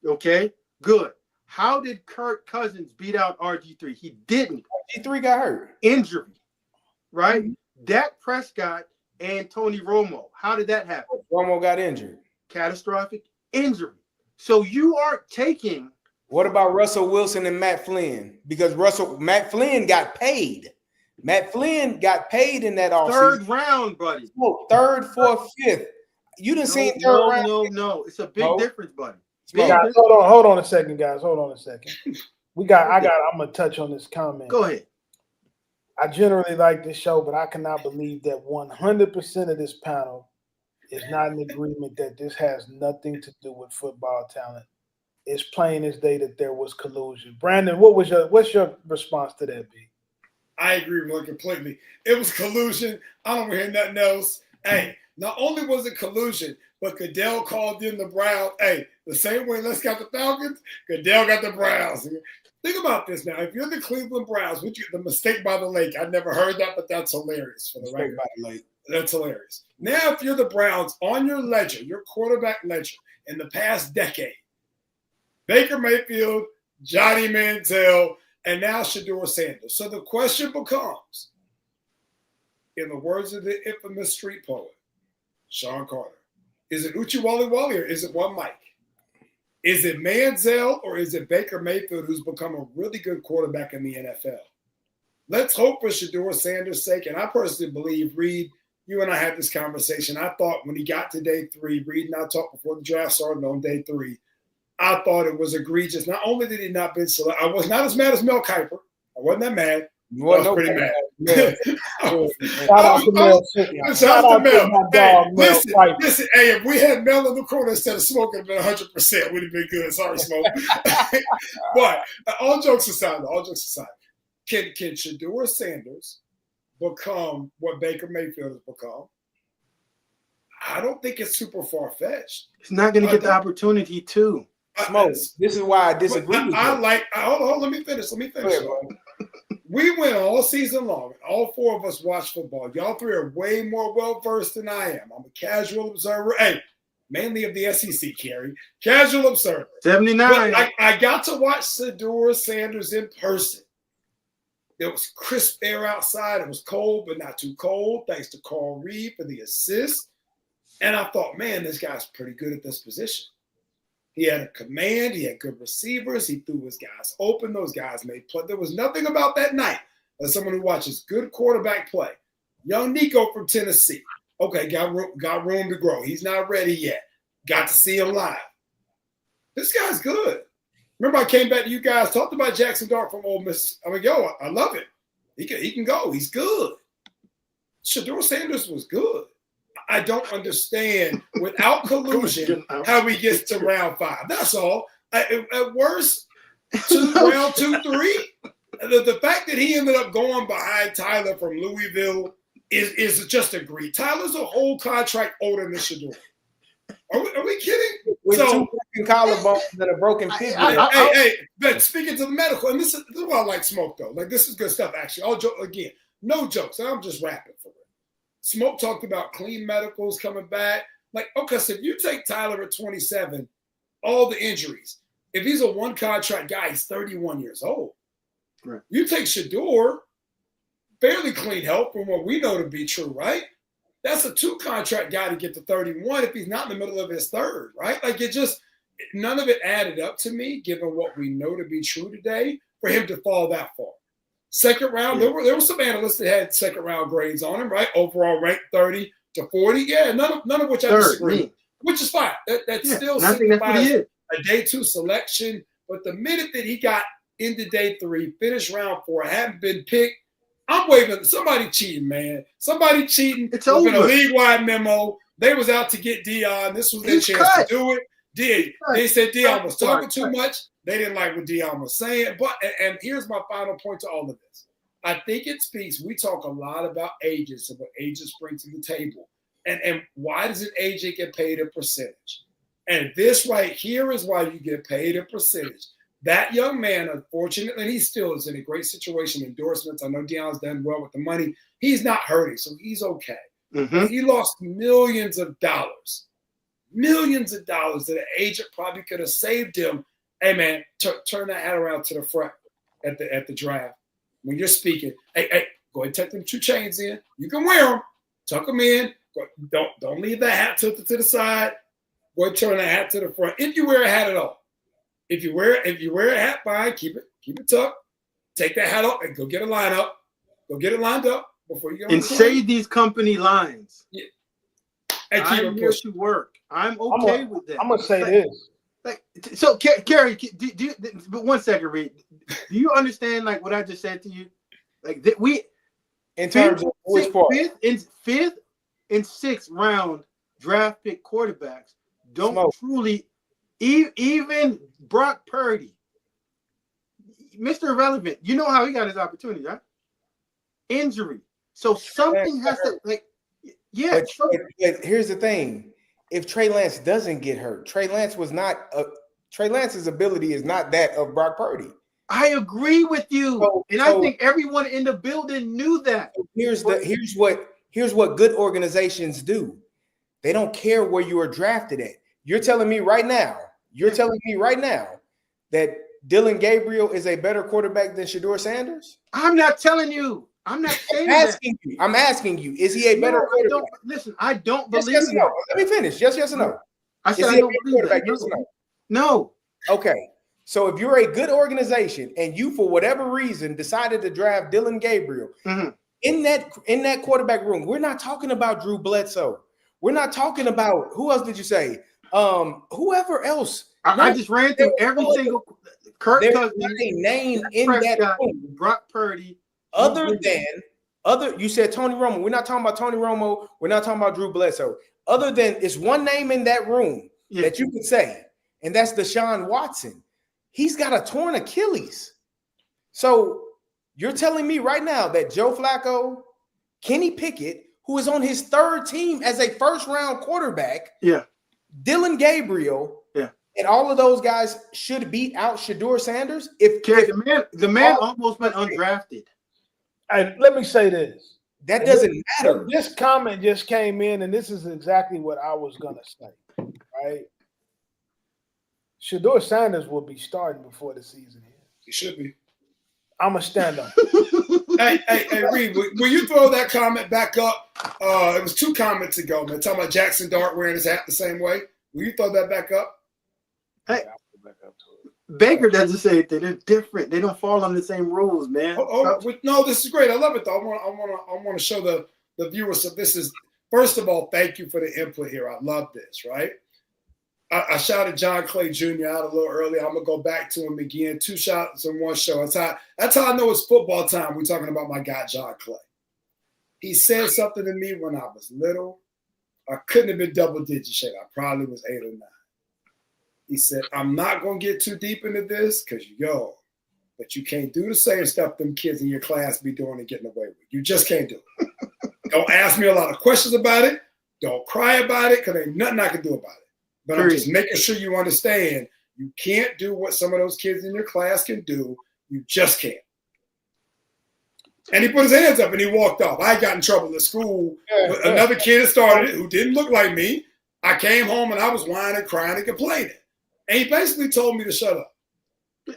Okay, good. How did Kirk Cousins beat out RG3? He didn't. RG3 got hurt. Injury, right? Dak Prescott and Tony Romo. How did that happen? Romo got injured. Catastrophic injury. So you aren't taking. What about Russell Wilson and Matt Flynn? Because Matt Flynn got paid. Matt Flynn got paid in that offseason. 3rd round, buddy. No, 3rd, 4th, 5th. You didn't see 3rd round. No. It's a big difference, buddy. Guys, hold on a second, guys. Hold on a second. I'm gonna touch on this comment. Go ahead. I generally like this show, but I cannot believe that 100% of this panel is not in agreement that this has nothing to do with football talent. It's plain as day that there was collusion. Brandon, what's your response to that, B? I agree with him completely. It was collusion. I don't hear nothing else. Hey, not only was it collusion, but Goodell called in the Browns. Hey, the same way Les got the Falcons, Goodell got the Browns. Think about this now. If you're the Cleveland Browns, the mistake by the lake, I never heard that, but that's hilarious for the record. By the lake. That's hilarious. Now, if you're the Browns, on your ledger, your quarterback ledger in the past decade, Baker Mayfield, Johnny Manziel, and now Shedeur Sanders. So the question becomes, in the words of the infamous street poet, Sean Carter, is it Uchi Wally Wally or is it one Mike? Is it Manziel or is it Baker Mayfield who's become a really good quarterback in the NFL? Let's hope for Shedeur Sanders' sake. And I personally believe, Reed, you and I had this conversation. I thought when he got to day 3, Reed and I talked before the draft started on day 3, I thought it was egregious. Not only did he not been selected, I was not as mad as Mel Kiper. I wasn't that mad. I was pretty mad. Shout out to Mel. Hey, listen, hey, if we had Mel in the corner instead of smoking, it'd been 100%. Would have been good. Sorry, Smoke. But all jokes aside, can Shedeur Sanders become what Baker Mayfield has become? I don't think it's super far-fetched. He's not going to get the opportunity to. Smoke. This is why I disagree with you. Hold on, let me finish. We went all season long. All 4 of us watch football. Y'all 3 are way more well-versed than I am. I'm a casual observer. Hey, mainly of the SEC, Kerry. Casual observer. 79. But I got to watch Shedeur Sanders in person. There was crisp air outside. It was cold, but not too cold. Thanks to Carl Reed for the assist. And I thought, man, this guy's pretty good at this position. He had a command. He had good receivers. He threw his guys open. Those guys made play. There was nothing about that night as someone who watches good quarterback play. Young Nico from Tennessee. Okay, got room to grow. He's not ready yet. Got to see him live. This guy's good. Remember, I came back to you guys, talked about Jackson Dart from Ole Miss. I mean, I love it. He can go. He's good. Shedeur Sanders was good. I don't understand, without collusion, how he gets to round 5. That's all. At worst, round 2, 3. The fact that he ended up going behind Tyler from Louisville is just a greed. Tyler's a whole contract older than Shedeur. Are we kidding? With 2 broken collarbones and a broken fibula. Hey, but speaking to the medical, and this is why I like Smoke, though. Like, this is good stuff, actually. All joke again. No jokes. I'm just rapping for it. Smoke talked about clean medicals coming back. Like, okay, so if you take Tyler at 27, all the injuries. If he's a one-contract guy, he's 31 years old. Right. You take Shedeur, fairly clean health from what we know to be true, right? That's a 2 contract guy to get to 31 if he's not in the middle of his 3rd, right? Like it just, none of it added up to me, given what we know to be true today, for him to fall that far. 2nd round, there were some analysts that had 2nd round grades on him, right? Overall ranked 30 to 40. Yeah, none of which I disagree with, which is fine. That still signifies a day 2 selection. But the minute that he got into day 3, finished round 4, hadn't been picked, I'm waving. Somebody cheating, man. Somebody cheating. It's over. Been a league-wide memo. They was out to get Dion. This was their chance to do it. They said Dion was talking too much. They didn't like what Dion was saying. But and here's my final point to all of this. I think it speaks. We talk a lot about agents and what agents bring to the table. And why does an agent get paid a percentage? And this right here is why you get paid a percentage. That young man, unfortunately, and he still is in a great situation. Endorsements. I know Dion's done well with the money. He's not hurting, so he's okay. Mm-hmm. He lost millions of dollars that an agent probably could have saved him. Hey, man, turn that hat around to the front at the draft. When you're speaking, hey, go ahead and tuck them 2 chains in. You can wear them. Tuck them in. Don't leave that hat tilted to the side. Go ahead and turn that hat to the front. If you wear a hat at all. If you wear a hat, fine, keep it tucked. Take that hat off and go get a lineup. Go get it lined up before you get on and say these company lines. Yeah. And keep I'm here to work. I'm okay with that. I'm gonna say this. So, Kerry, but 1 second, Reed. Do you understand like what I just said to you? Like that we, in terms of which part, 5th and 6th round draft pick quarterbacks don't truly. Even Brock Purdy, Mr. Irrelevant, you know how he got his opportunity, right? Injury. So something has to, like, yeah. But here's the thing. If Trey Lance doesn't get hurt, Trey Lance's ability is not that of Brock Purdy. I agree with you. I think everyone in the building knew that. Here's what good organizations do. They don't care where you are drafted at. You're telling me right now that Dylan Gabriel is a better quarterback than Shedeur Sanders? I'm not telling you. I'm not saying I'm asking you. Is he a better quarterback? I don't believe yes or no. Let me finish. Yes or no. I said I don't believe that. Yes or no? No. Okay. So if you're a good organization and you, for whatever reason, decided to draft Dylan Gabriel, in that quarterback room, we're not talking about Drew Bledsoe. We're not talking about, who else did you say? Whoever else. I just ran through every single Kirk Cousins, a name in that room. Brock Purdy. You said Tony Romo. We're not talking about Tony Romo. We're not talking about Drew Bledsoe. Other than it's one name in that room that you could say, and that's Deshaun Watson. He's got a torn Achilles. So you're telling me right now that Joe Flacco, Kenny Pickett, who is on his 3rd team as a 1st-round quarterback, Dylan Gabriel, and all of those guys should beat out Shadeur Sanders? The man almost went undrafted. And let me say this. That doesn't matter. This comment just came in, and this is exactly what I was gonna say. Right? Shadeur Sanders will be starting before the season ends. He should be. I'm a stand up. Hey, Reed, will you throw that comment back up? It was 2 comments ago, man, talking about Jackson Dart wearing his hat the same way. Will you throw that back up? Hey, Baker doesn't say that. They're different. They don't fall under the same rules, man. No, this is great. I love it, though. I want to show the viewers. So this is, first of all, thank you for the input here. I love this, right? I shouted John Clay Jr. out a little earlier. I'm going to go back to him again. 2 shots in 1 show. That's how I know it's football time. We're talking about my guy, John Clay. He said something to me when I was little. I couldn't have been double-digit shit. I probably was 8 or 9. He said, I'm not going to get too deep into this because but you can't do the same stuff them kids in your class be doing and getting away with. You just can't do it. Don't ask me a lot of questions about it. Don't cry about it because there ain't nothing I can do about it. But I'm just making sure you understand you can't do what some of those kids in your class can do. You just can't. And he put his hands up and he walked off. I got in trouble at school. Another kid had started it who didn't look like me. I came home and I was whining, crying, and complaining. And he basically told me to shut up.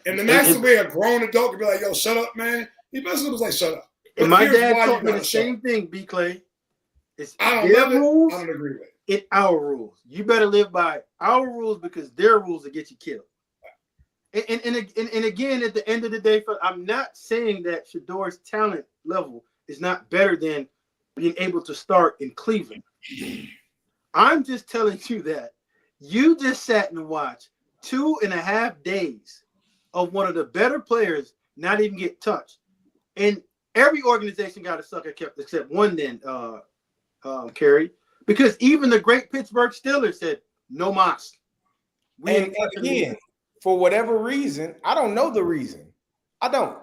And the next way a grown adult could be like, yo, shut up, man. He basically was like, shut up. And my dad taught me the same thing, B. Clay. It's I don't their love it. rules. I don't agree with it. It's our rules. You better live by our rules because their rules will get you killed. And again, at the end of the day, I'm not saying that Shedeur's talent level is not better than being able to start in Cleveland. I'm just telling you that you just sat and watched 2.5 days of one of the better players not even get touched. And every organization got a sucker except one then, Kerry, because even the great Pittsburgh Steelers said, no mas. And again, for whatever reason, I don't know the reason. I don't.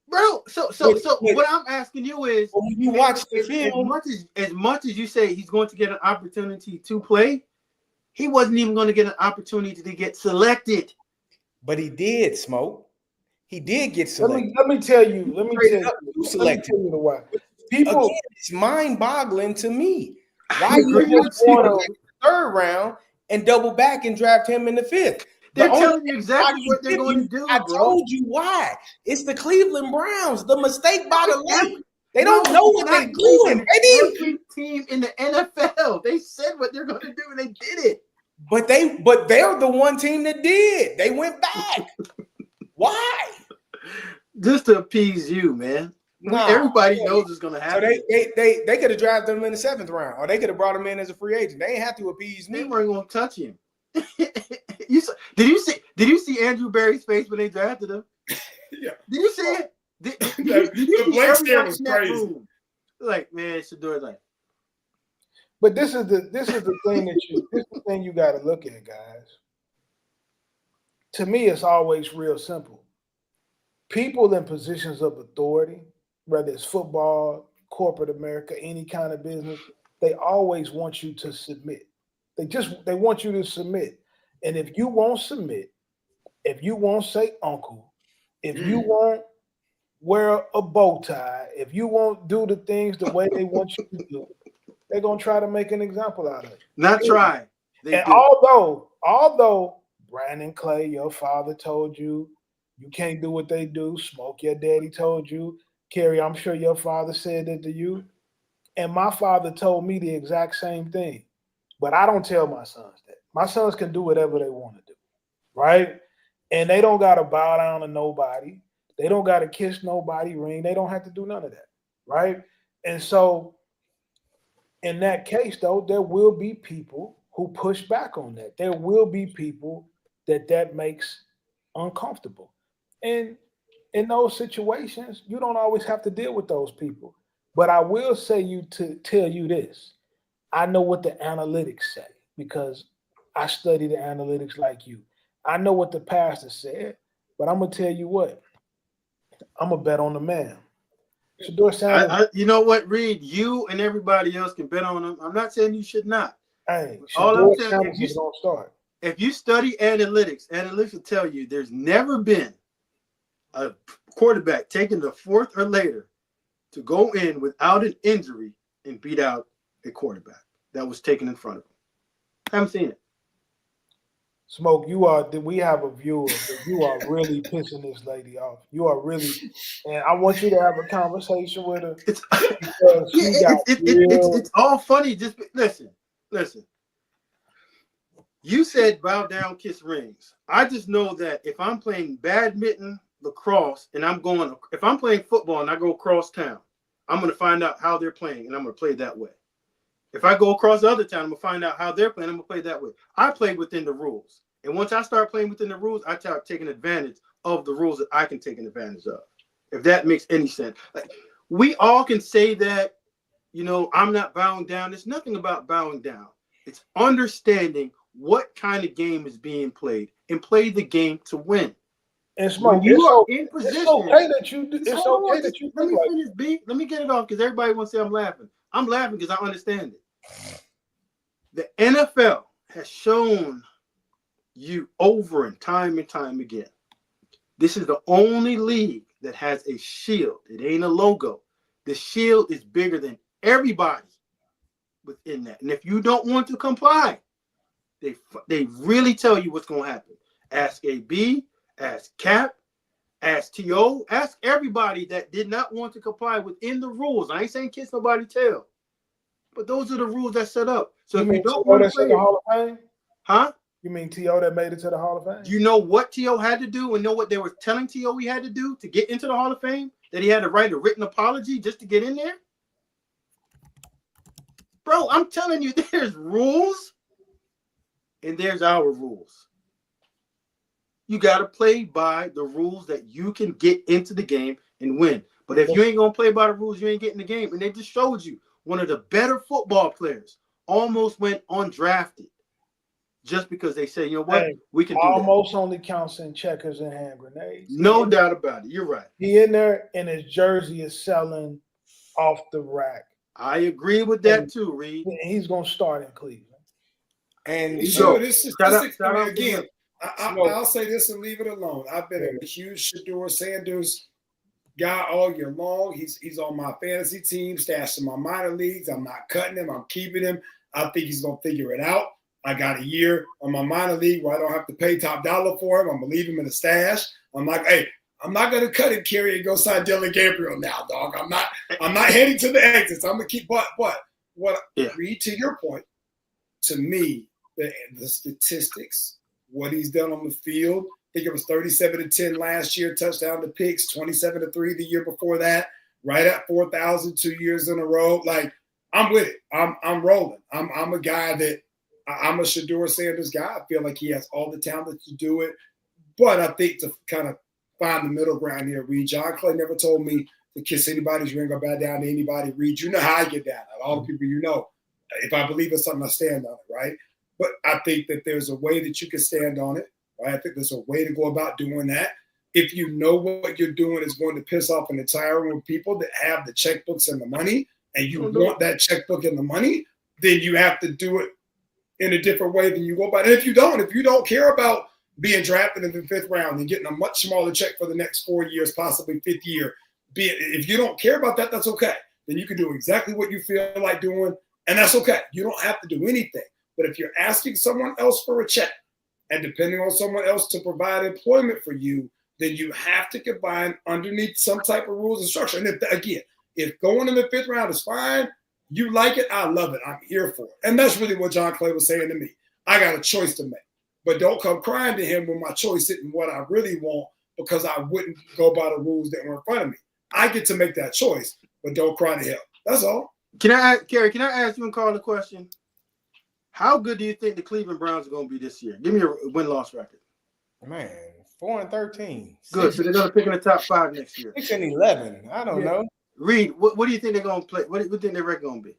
Bro, so what I'm asking you is, when you watch the film, as much as you say he's going to get an opportunity to play, he wasn't even going to get an opportunity to get selected. But he did, Smoke. He did get selected. Let me tell you the why. People, again, it's mind-boggling to me. Why you just want to third round and double back and draft him in the 5th? They're telling you exactly what they're going to do, I bro. told you why. It's the Cleveland Browns. The mistake by the left. They don't know what they're doing. Every team in the NFL, they said what they're going to do, and they did it. But they're the one team that did. They went back. Why? Just to appease you, man. Everybody knows it's going to happen. So they could have drafted him in the 7th round, or they could have brought him in as a free agent. They ain't have to appease me. They weren't going to touch him. Did you see Andrew Berry's face when they drafted him? Yeah. Did you see it? Did The blank stare was crazy. Like, man, Shedeur, like. But this is the thing you got to look at, guys. To me, it's always real simple. People in positions of authority, whether it's football, corporate America, any kind of business, they always want you to submit. They want you to submit. And if you won't submit, if you won't say uncle, if you won't wear a bow tie, if you won't do the things the way they want you to do, they're gonna try to make an example out of it. Not try. And although Brandon Clay, your father told you you can't do what they do, Smoke, your daddy told you, Kerry, I'm sure your father said that to you. And my father told me the exact same thing. But I don't tell my sons that. My sons can do whatever they want to do, right? And they don't got to bow down to nobody. They don't got to kiss nobody ring. They don't have to do none of that, right? And so in that case, though, there will be people who push back on that. There will be people that makes uncomfortable. And in those situations, you don't always have to deal with those people. But I will tell you this. I know what the analytics say because I study the analytics like you. I know what the pastor said, but I'm going to tell you what. I'm going to bet on the man. Shadeur Sanders. You know what, Reed? You and everybody else can bet on him. I'm not saying you should not. Hey, all I'm saying Sanders is going to start. If you study analytics will tell you there's never been a quarterback taken the 4th or later to go in without an injury and beat out a quarterback that was taken in front of him. I haven't seen it. Smoke, we have a viewer, but you are really pissing this lady off. You are really, and I want you to have a conversation with her. It's all funny. Just listen. You said bow down, kiss rings. I just know that if I'm playing badminton, lacrosse, and if I'm playing football and I go across town, I'm going to find out how they're playing, and I'm going to play that way. If I go across the other town, I'm going to find out how they're playing, I'm going to play that way. I play within the rules. And once I start playing within the rules, I start taking advantage of the rules that I can take advantage of. If that makes any sense. Like, we all can say that, I'm not bowing down. There's nothing about bowing down. It's understanding what kind of game is being played and play the game to win. And Smoke, in position, it's okay that you do. It's okay that you let me finish, B. Let me get it off because everybody wants to say I'm laughing. I'm laughing because I understand it. The NFL has shown you over and time again. This is the only league that has a shield. It ain't a logo. The shield is bigger than everybody within that. And if you don't want to comply, they really tell you what's going to happen. Ask AB, ask Cap, ask TO, ask everybody that did not want to comply within the rules. I ain't saying kiss nobody's tail. But those are the rules that set up. So You if mean you don't T.O. want to that's play in the it, Hall of Fame? huh? You mean T.O. that made it to the Hall of Fame? Do you know what T.O. had to do and know what they were telling T.O. he had to do to get into the Hall of Fame? That he had to write a written apology just to get in there? Bro, I'm telling you, there's rules and there's our rules. You got to play by the rules that you can get into the game and win. But if you ain't going to play by the rules, you ain't getting the game. And they just showed you one of the better football players almost went undrafted just because they say, you know what, we can do almost that. Only counts in checkers and hand grenades. No doubt about it. You're right. He in there and his jersey is selling off the rack. I agree with that too, Reed. He's going to start in Cleveland. And so this is again. I'll say this and leave it alone. I've been a huge Shedeur Sanders guy all year long. He's on my fantasy team, stashed in my minor leagues. I'm not cutting him. I'm keeping him. I think he's going to figure it out. I got a year on my minor league where I don't have to pay top dollar for him. I'm going to leave him in the stash. I'm like, hey, I'm not going to cut him, Kerry, and go sign Dylan Gabriel now, dog. I'm not heading to the exits. I'm going to keep, but what Reed, to your point, to me, the statistics, what he's done on the field. I think it was 37-10 last year, touchdown to picks, 27-3 the year before that, right at 4,000 2 years in a row. Like, I'm with it. I'm rolling. I'm a guy that I'm a Shedeur Sanders guy. I feel like he has all the talent to do it. But I think to kind of find the middle ground here, Reed, John Clay never told me to kiss anybody's ring or bow down to anybody. Reed, you know how I get down. All the people you know. If I believe in something, I stand on it, right? But I think that there's a way that you can stand on it, right? I think there's a way to go about doing that. If you know what you're doing is going to piss off an entire room of people that have the checkbooks and the money, and you want that checkbook and the money, then you have to do it in a different way than you go about it. And if you don't care about being drafted in the 5th round and getting a much smaller check for the next 4 years, possibly 5th year, if you don't care about that, that's okay. Then you can do exactly what you feel like doing, and that's okay. You don't have to do anything. But if you're asking someone else for a check and depending on someone else to provide employment for you, then you have to combine underneath some type of rules and structure. And if going in the 5th round is fine, you like it, I love it, I'm here for it. And that's really what John Clay was saying to me. I got a choice to make. But don't come crying to him when my choice isn't what I really want because I wouldn't go by the rules that were in front of me. I get to make that choice, but don't cry to him. That's all. Kerry, can I ask you and Carl a question? How good do you think the Cleveland Browns are going to be this year? Give me a win-loss record. Man, 4-13. Good. So they're going to pick in the top 5 next year. 6-11. I don't know. Reed, what do you think they're going to play? What do you think their record going to be?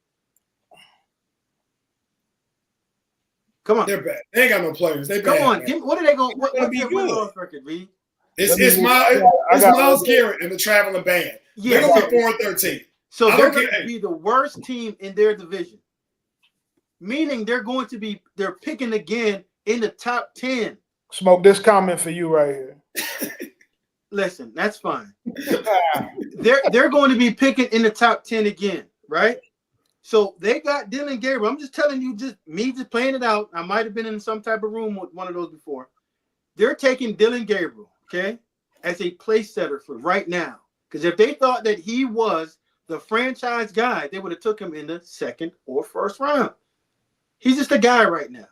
Come on. They're bad. They ain't got no players. They Come bad. on. What are they going? What's their good. record, Reed? It's Myles Garrett and the traveling band. Yeah, they're going to be 4-13. So they're going to be the worst team in their division. Meaning they're picking again in the top 10. Smoke, this comment for you right here. Listen, that's fine. They're going to be picking in the top 10 again, right? So they got Dylan Gabriel. I'm just telling you, just playing it out. I might have been in some type of room with one of those before. They're taking Dylan Gabriel, okay, as a place setter for right now. Because if they thought that he was the franchise guy, they would have took him in the 2nd or 1st round. He's just a guy right now.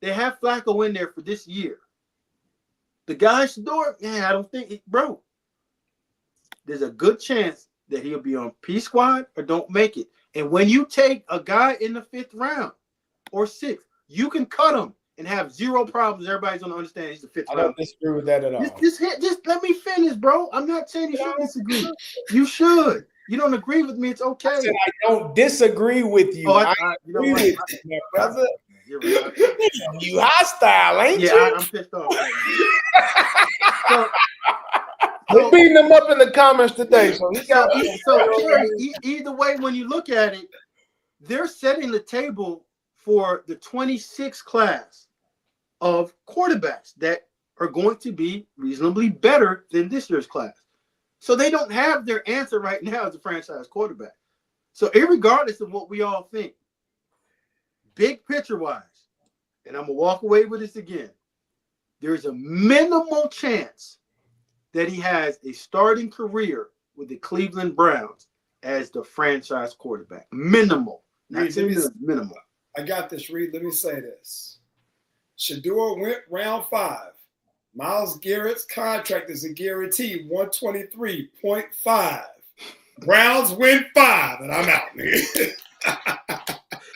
They have Flacco in there for this year. The guy Shedeur, I don't think, bro. There's a good chance that he'll be on P squad or don't make it. And when you take a guy in the 5th round or 6th, you can cut him and have zero problems. Everybody's going to understand he's the 5th round. I don't disagree with that at all. Just let me finish, bro. I'm not saying you should disagree. You should. You don't agree with me, it's okay. I said I don't disagree with you. I agree with you, brother. You're right. You hostile, ain't you? Yeah, I'm pissed off. We're beating them up in the comments today. So either way, when you look at it, they're setting the table for the 26 class of quarterbacks that are going to be reasonably better than this year's class. So they don't have their answer right now as a franchise quarterback. So irregardless of what we all think, big picture-wise, and I'm going to walk away with this again, there's a minimal chance that he has a starting career with the Cleveland Browns as the franchise quarterback. Minimal. Not saying the minimal. I got this, Reed. Let me say this. Shedeur went round 5. Myles Garrett's contract is a guarantee 123.5. Browns win 5, and I'm out, nigga.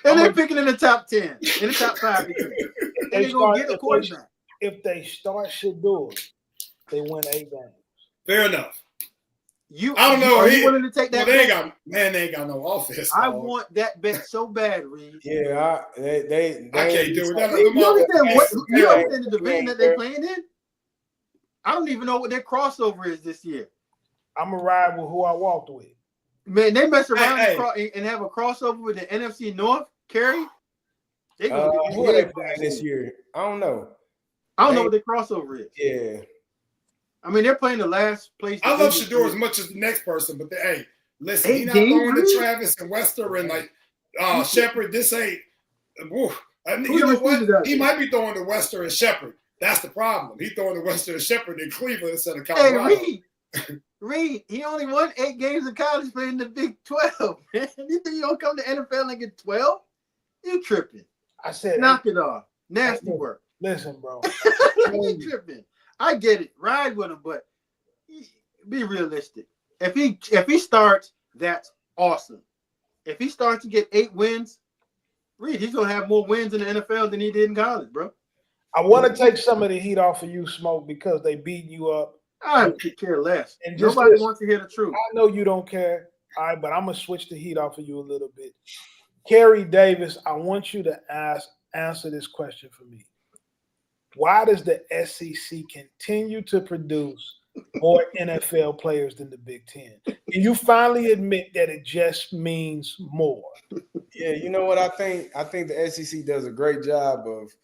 And they're picking in the top 10, in the top 5. And they're going to get a quarterback. If they start Shedeur, they win 8 games. Fair enough. I don't know. Are you willing to take that bet? They ain't got no offense. I want that bet so bad, Reed. Yeah, they I can't do it. You understand the division that they're playing in? I don't even know what their crossover is this year. I'm going to ride with who I walked with. Man, they mess around and have a crossover with the NFC North, Kerry. Who are they playing this year? I don't know. I don't know what their crossover is. Yeah. I mean, they're playing the last place. I love Shedeur as much as the next person, but listen, he's not throwing to Travis and Wester and Shepard. This ain't. You know what? He might be throwing to Wester and Shepard. That's the problem. He's throwing to Wester and Shepard in Cleveland instead of Colorado. Hey, Reed, he only won 8 games in college playing the Big 12. Man, you think you don't come to NFL and get 12? You tripping? I said, knock it off. Nasty work. Listen, bro. You tripping? I get it. Ride with him, but be realistic. If he starts, that's awesome. If he starts to get 8 wins, Reed, he's gonna have more wins in the NFL than he did in college, bro. I want to take some of the heat off of you, Smoke, because they beat you up. I could care less. And nobody wants to hear the truth. I know you don't care. All right, but I'm gonna switch the heat off of you a little bit. Kerry Davis, I want you to answer this question for me. Why does the SEC continue to produce more NFL players than the Big Ten? Can you finally admit that it just means more? Yeah, you know what I think? I think the SEC does a great job of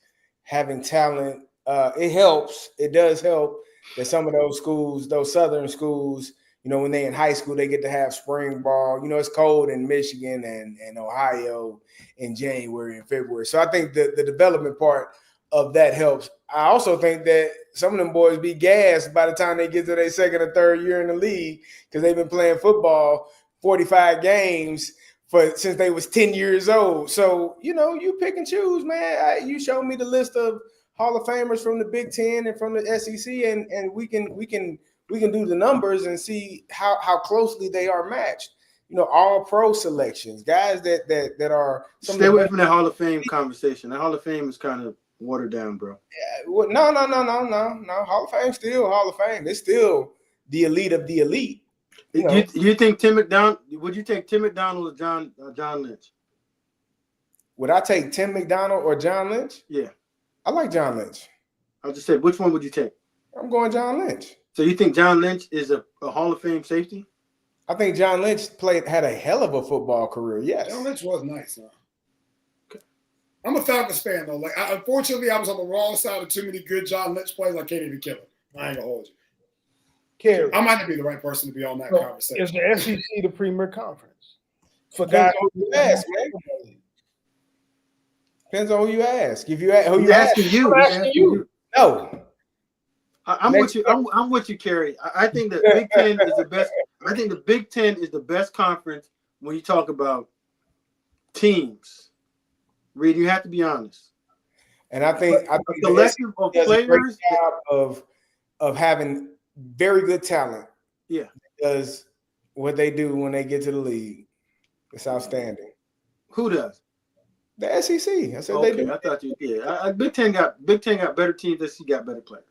having talent. It helps. It does help that some of those schools, those Southern schools, you know, when they're in high school, they get to have spring ball. You know, it's cold in Michigan and Ohio in January and February. So I think the development part of that helps. I also think that some of them boys be gassed by the time they get to their second or third year in the league because they've been playing football 45 games since they was 10 years old. So, you know, you pick and choose, man. You showed me the list of Hall of Famers from the Big Ten and from the SEC, and we can do the numbers and see how closely they are matched. You know, all pro selections, guys that are. Stay away from that Hall of Fame conversation. That Hall of Fame is kind of watered down, bro. Yeah, well, no. Hall of Fame still Hall of Fame. It's still the elite of the elite. You think Tim McDonald? Would you take Tim McDonald or John Lynch? Would I take Tim McDonald or John Lynch? Yeah, I like John Lynch. I just said, which one would you take? I'm going John Lynch. So you think John Lynch is a Hall of Fame safety? I think John Lynch had a hell of a football career. Yes, John Lynch was nice, huh? I'm a Falcons fan though. Unfortunately, I was on the wrong side of too many good John Lynch plays. I can't even kill him. I ain't gonna hold you. Kerry, I might not be the right person to be on that conversation. Is the SEC the premier conference? For guys who you ask, man. Depends on who you ask. If you ask, who you asking you? I'm asking you. No. I'm with you. I'm with you, Kerry. I think the Big Ten is the best. I think the Big Ten is the best conference when you talk about teams. Reed, you have to be honest. And I think the collective of players of having very good talent. Yeah, does what they do when they get to the league. It's outstanding. Who does? The SEC. I said okay, they do. I thought you did. Big Ten got better teams. SEC got better players.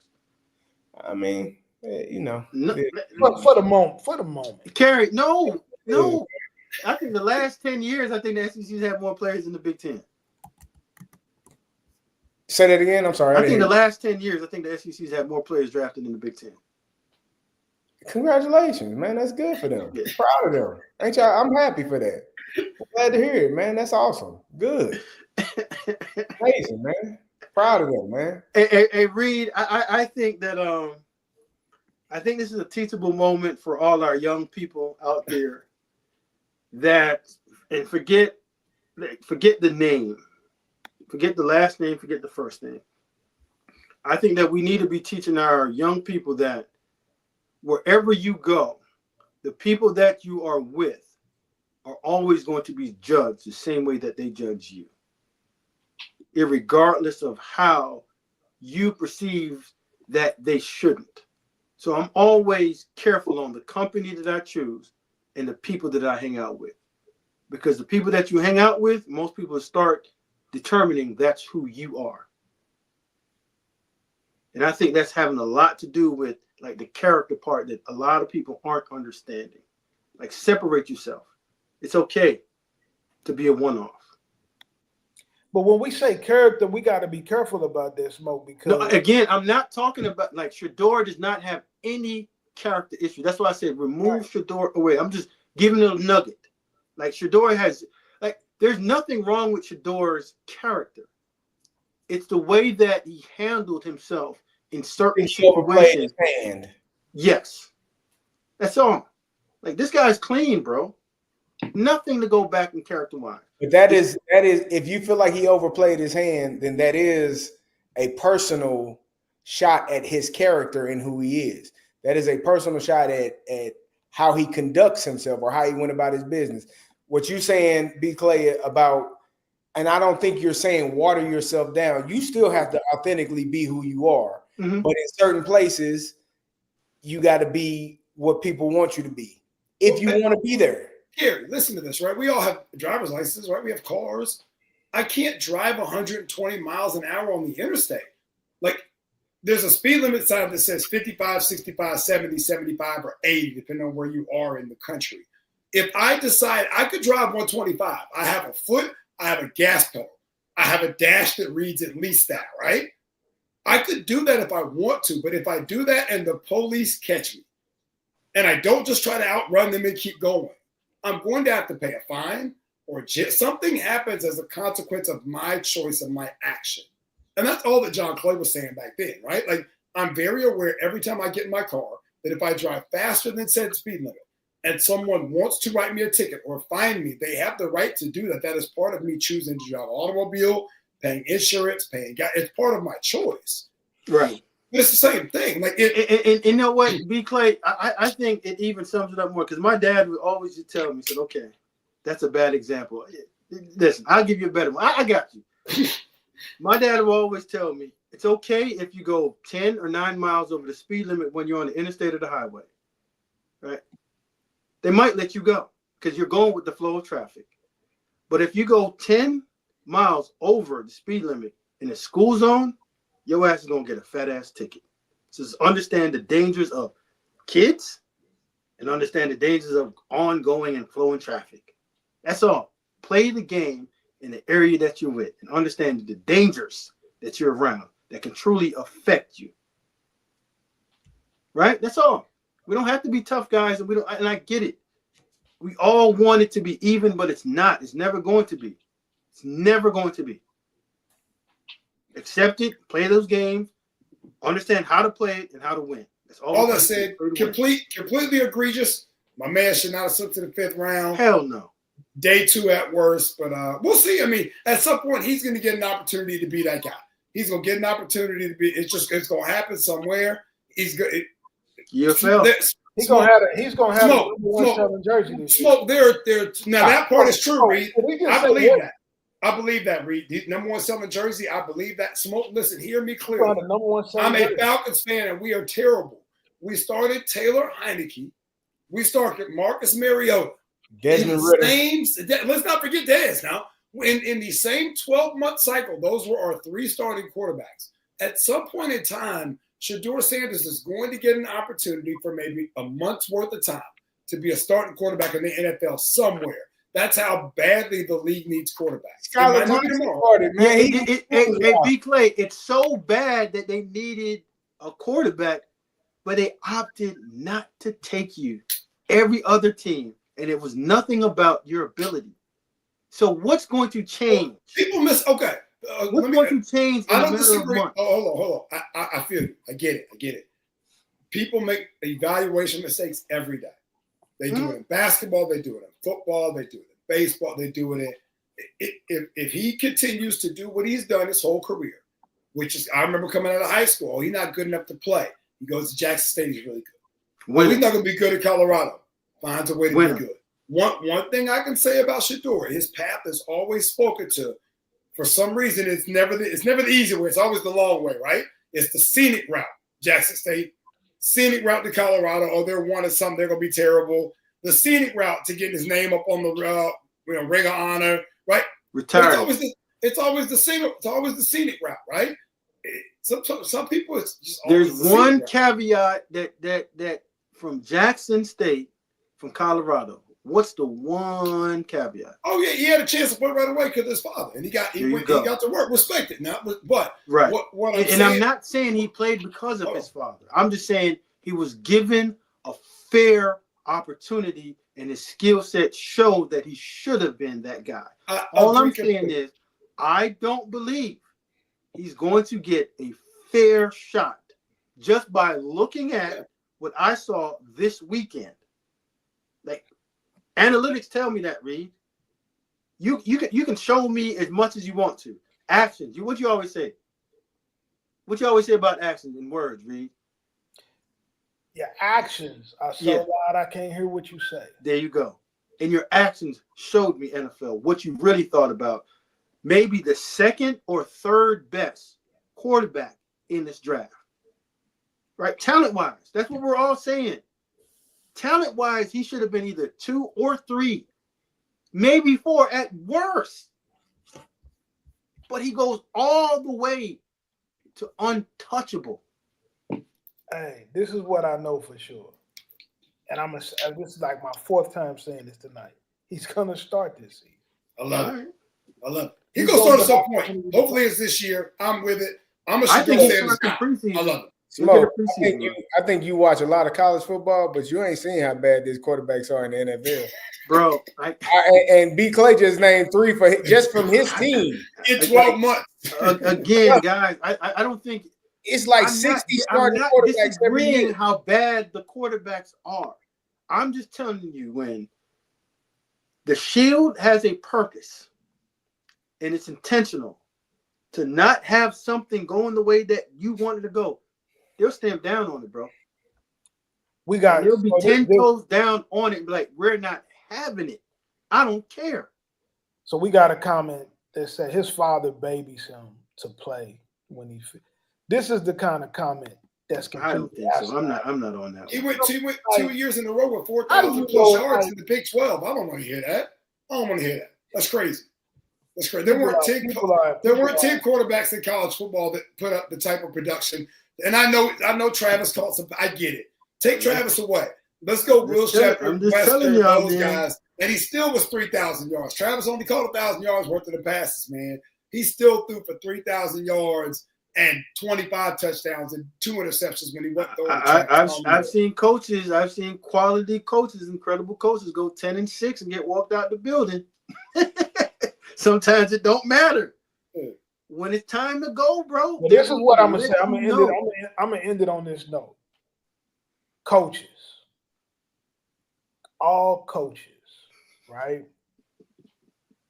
I mean, you know, for the moment. Kerry, no. I think the last 10 years, I think the SEC's had more players than the Big Ten. Say that again. I'm sorry. I think the last 10 years, I think the SEC's had more players drafted than the Big Ten. Congratulations, man. That's good for them. Proud of them. Ain't y'all? I'm happy for that. I'm glad to hear it, man. That's awesome. Good. Amazing, man. Proud of them, man. Hey, Reed, I think that I think this is a teachable moment for all our young people out there and forget the name. Forget the last name, forget the first name. I think that we need to be teaching our young people that wherever you go, the people that you are with are always going to be judged the same way that they judge you, irregardless of how you perceive that they shouldn't. So I'm always careful on the company that I choose and the people that I hang out with. Because the people that you hang out with, most people start determining that's who you are. And I think that's having a lot to do with like the character part that a lot of people aren't understanding. Like separate yourself. It's okay to be a one-off. But when we say character, we got to be careful about this, Mo, because No, again, I'm not talking about like Shedeur does not have any character issue. That's why I said remove Shedeur away. I'm just giving it a nugget. Like Shedeur has, like, there's nothing wrong with Shedeur's character. It's the way that he handled himself in certain situations. Yes, that's all. Like this guy's clean, bro. Nothing to go back in character-wise. But that is if you feel like he overplayed his hand, then that is a personal shot at his character and who he is. That is a personal shot at how he conducts himself or how he went about his business. What you saying, B. Clay, about, and I don't think you're saying water yourself down. You still have to authentically be who you are. Mm-hmm. But in certain places, you got to be what people want you to be if you want to be there. Here, listen to this, right? We all have driver's licenses, right? We have cars. I can't drive 120 miles an hour on the interstate. Like, there's a speed limit sign that says 55, 65, 70, 75, or 80, depending on where you are in the country. If I decide I could drive 125, I have a foot, I have a gas pedal, I have a dash that reads at least that, right? I could do that if I want to, but if I do that and the police catch me, and I don't just try to outrun them and keep going, I'm going to have to pay a fine or something happens as a consequence of my choice of my action. And that's all that John Clay was saying back then, right? Like, I'm very aware every time I get in my car that if I drive faster than said speed limit and someone wants to write me a ticket or fine me, they have the right to do that. That is part of me choosing to drive an automobile, paying insurance, paying gas. It's part of my choice. Right. It's the same thing. Like, and you know what, B. Clay, I think it even sums it up more because my dad would always just tell me, he said, okay, that's a bad example. Listen, I'll give you a better one. I got you. My dad would always tell me, it's okay if you go 10 or 9 miles over the speed limit when you're on the interstate or the highway, right? They might let you go because you're going with the flow of traffic. But if you go 10 miles over the speed limit in a school zone, your ass is going to get a fat ass ticket. So just understand the dangers of kids and understand the dangers of ongoing and flowing traffic. That's all. Play the game in the area that you're with and understand the dangers that you're around that can truly affect you. Right? That's all. We don't have to be tough guys, and I get it. We all want it to be even, but it's not. It's never going to be. It's never going to be. Accept it, play those games, understand how to play it and how to win. That's all I said. Completely egregious. My man should not have slipped to the 5th round. Hell no. Day 2 at worst, but we'll see. I mean, at some point, he's going to get an opportunity to be that guy. He's going to get an opportunity to be. It's going to happen somewhere. He's going. He's going to have a number 1 selling jersey this year. Smoke. Now that part is true, Reed. I believe that. I believe that, Reed. Number 1 selling jersey. I believe that. Smoke. Listen, hear me clearly. I'm a Falcons fan, and we are terrible. We started Taylor Heineke. We started Marcus Mariota. Desmond Ritter. Let's not forget Dez now. In the same 12-month cycle, those were our 3 starting quarterbacks. At some point in time, Shadeur Sanders is going to get an opportunity for maybe a month's worth of time to be a starting quarterback in the NFL somewhere. That's how badly the league needs quarterbacks. B. Clay, it's so bad that they needed a quarterback, but they opted not to take you. Every other team, and it was nothing about your ability. So what's going to change? People miss. Okay. What's going to change? I don't disagree. Hold on. I feel you. I get it. People make evaluation mistakes every day. They do it in basketball. They do it in football. They do it in baseball. They do it in. If he continues to do what he's done his whole career, which is, I remember coming out of high school, he's not good enough to play. He goes to Jackson State. He's really good. Well, he's not going to be good at Colorado. Finds a way to be good. One thing I can say about Shedeur, his path is always spoken to. For some reason, it's never the easy way. It's always the long way, right? It's the scenic route. Jackson State, scenic route to Colorado. Oh, they're wanting something. They're gonna be terrible. The scenic route to get his name up on the Ring of Honor, right? Retired. It's always the scenic route, right? Some people, it's just there's one caveat that from Jackson State, from Colorado. What's the one caveat? Oh yeah, he had a chance to play right away because his father, and he got to work. Respect it now, but right. I'm not saying he played because of his father. I'm just saying he was given a fair opportunity, and his skill set showed that he should have been that guy. All I'm saying is, I don't believe he's going to get a fair shot just by looking at what I saw this weekend. Like, analytics tell me that, Reed. You can show me as much as you want to. Actions. What you always say? What you always say about actions and words, Reed? Yeah, actions are so loud I can't hear what you say. There you go. And your actions showed me, NFL, what you really thought about maybe the second or third best quarterback in this draft. Right? Talent-wise. That's what we're all saying. Talent-wise, he should have been either 2 or 3, maybe 4 at worst. But he goes all the way to untouchable. Hey, this is what I know for sure. And this is like my 4th time saying this tonight. He's going to start this season. I love it. He's going to start at some point. Hopefully it's this year. I'm with it. I think he's starting preseason. I love it. Smoke, I think you watch a lot of college football, but you ain't seen how bad these quarterbacks are in the NFL, bro. And B. Clay just named 3 just from his team in 12 months. Again, guys, I don't think it's like 60 starting quarterbacks every year. How bad the quarterbacks are. I'm just telling you, when the Shield has a purpose and it's intentional to not have something going the way that you wanted to go, they'll stamp down on it, bro. They'll be 10 toes down on it, like, we're not having it. I don't care. So we got a comment that said his father babies him to play when he. This is the kind of comment that's. I don't think so. I'm not on that. He went 2 years in a row with 4,000 plus yards in the Big 12. I don't want to hear that. That's crazy. That's crazy. There weren't 10 quarterbacks in college football that put up the type of production. And I know Travis caught some. I get it. Take Travis away. Let's go Will Shepherd, Western, those guys. And he still was 3,000 yards. Travis only caught 1,000 yards worth of the passes, man. He still threw for 3,000 yards and 25 touchdowns and 2 interceptions when he went through. I've seen coaches. I've seen quality coaches, incredible coaches go 10-6 and get walked out the building. Sometimes it don't matter. When it's time to go, bro. Well, this is what I'm gonna say. I'm gonna end it on this note. Coaches, all coaches, right?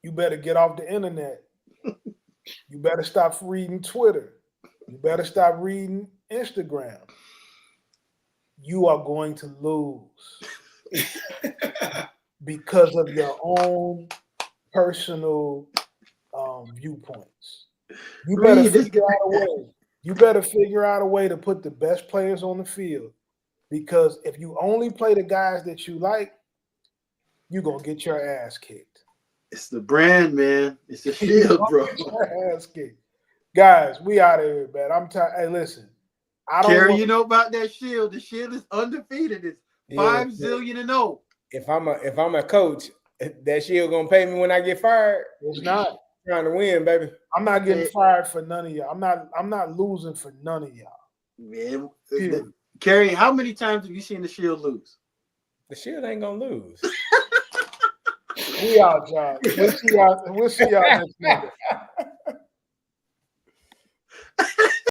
You better get off the internet. You better stop reading Twitter. You better stop reading Instagram. You are going to lose because of your own personal viewpoints. You better figure out a way. You better figure out a way to put the best players on the field, because if you only play the guys that you like, you're gonna get your ass kicked. It's the brand, man. It's the Shield, bro. Your ass kicked. Guys, we out of here, man. I'm tired. Hey, listen. Kerry, you know about that Shield. The Shield is undefeated. It's 5-0. If I'm a coach, that Shield gonna pay me when I get fired. It's not. Trying to win, baby. I'm not getting fired for none of y'all. I'm not losing for none of y'all. Man, Kerry, how many times have you seen the Shield lose? The Shield ain't gonna lose. We out, y'all. We'll see y'all next Monday.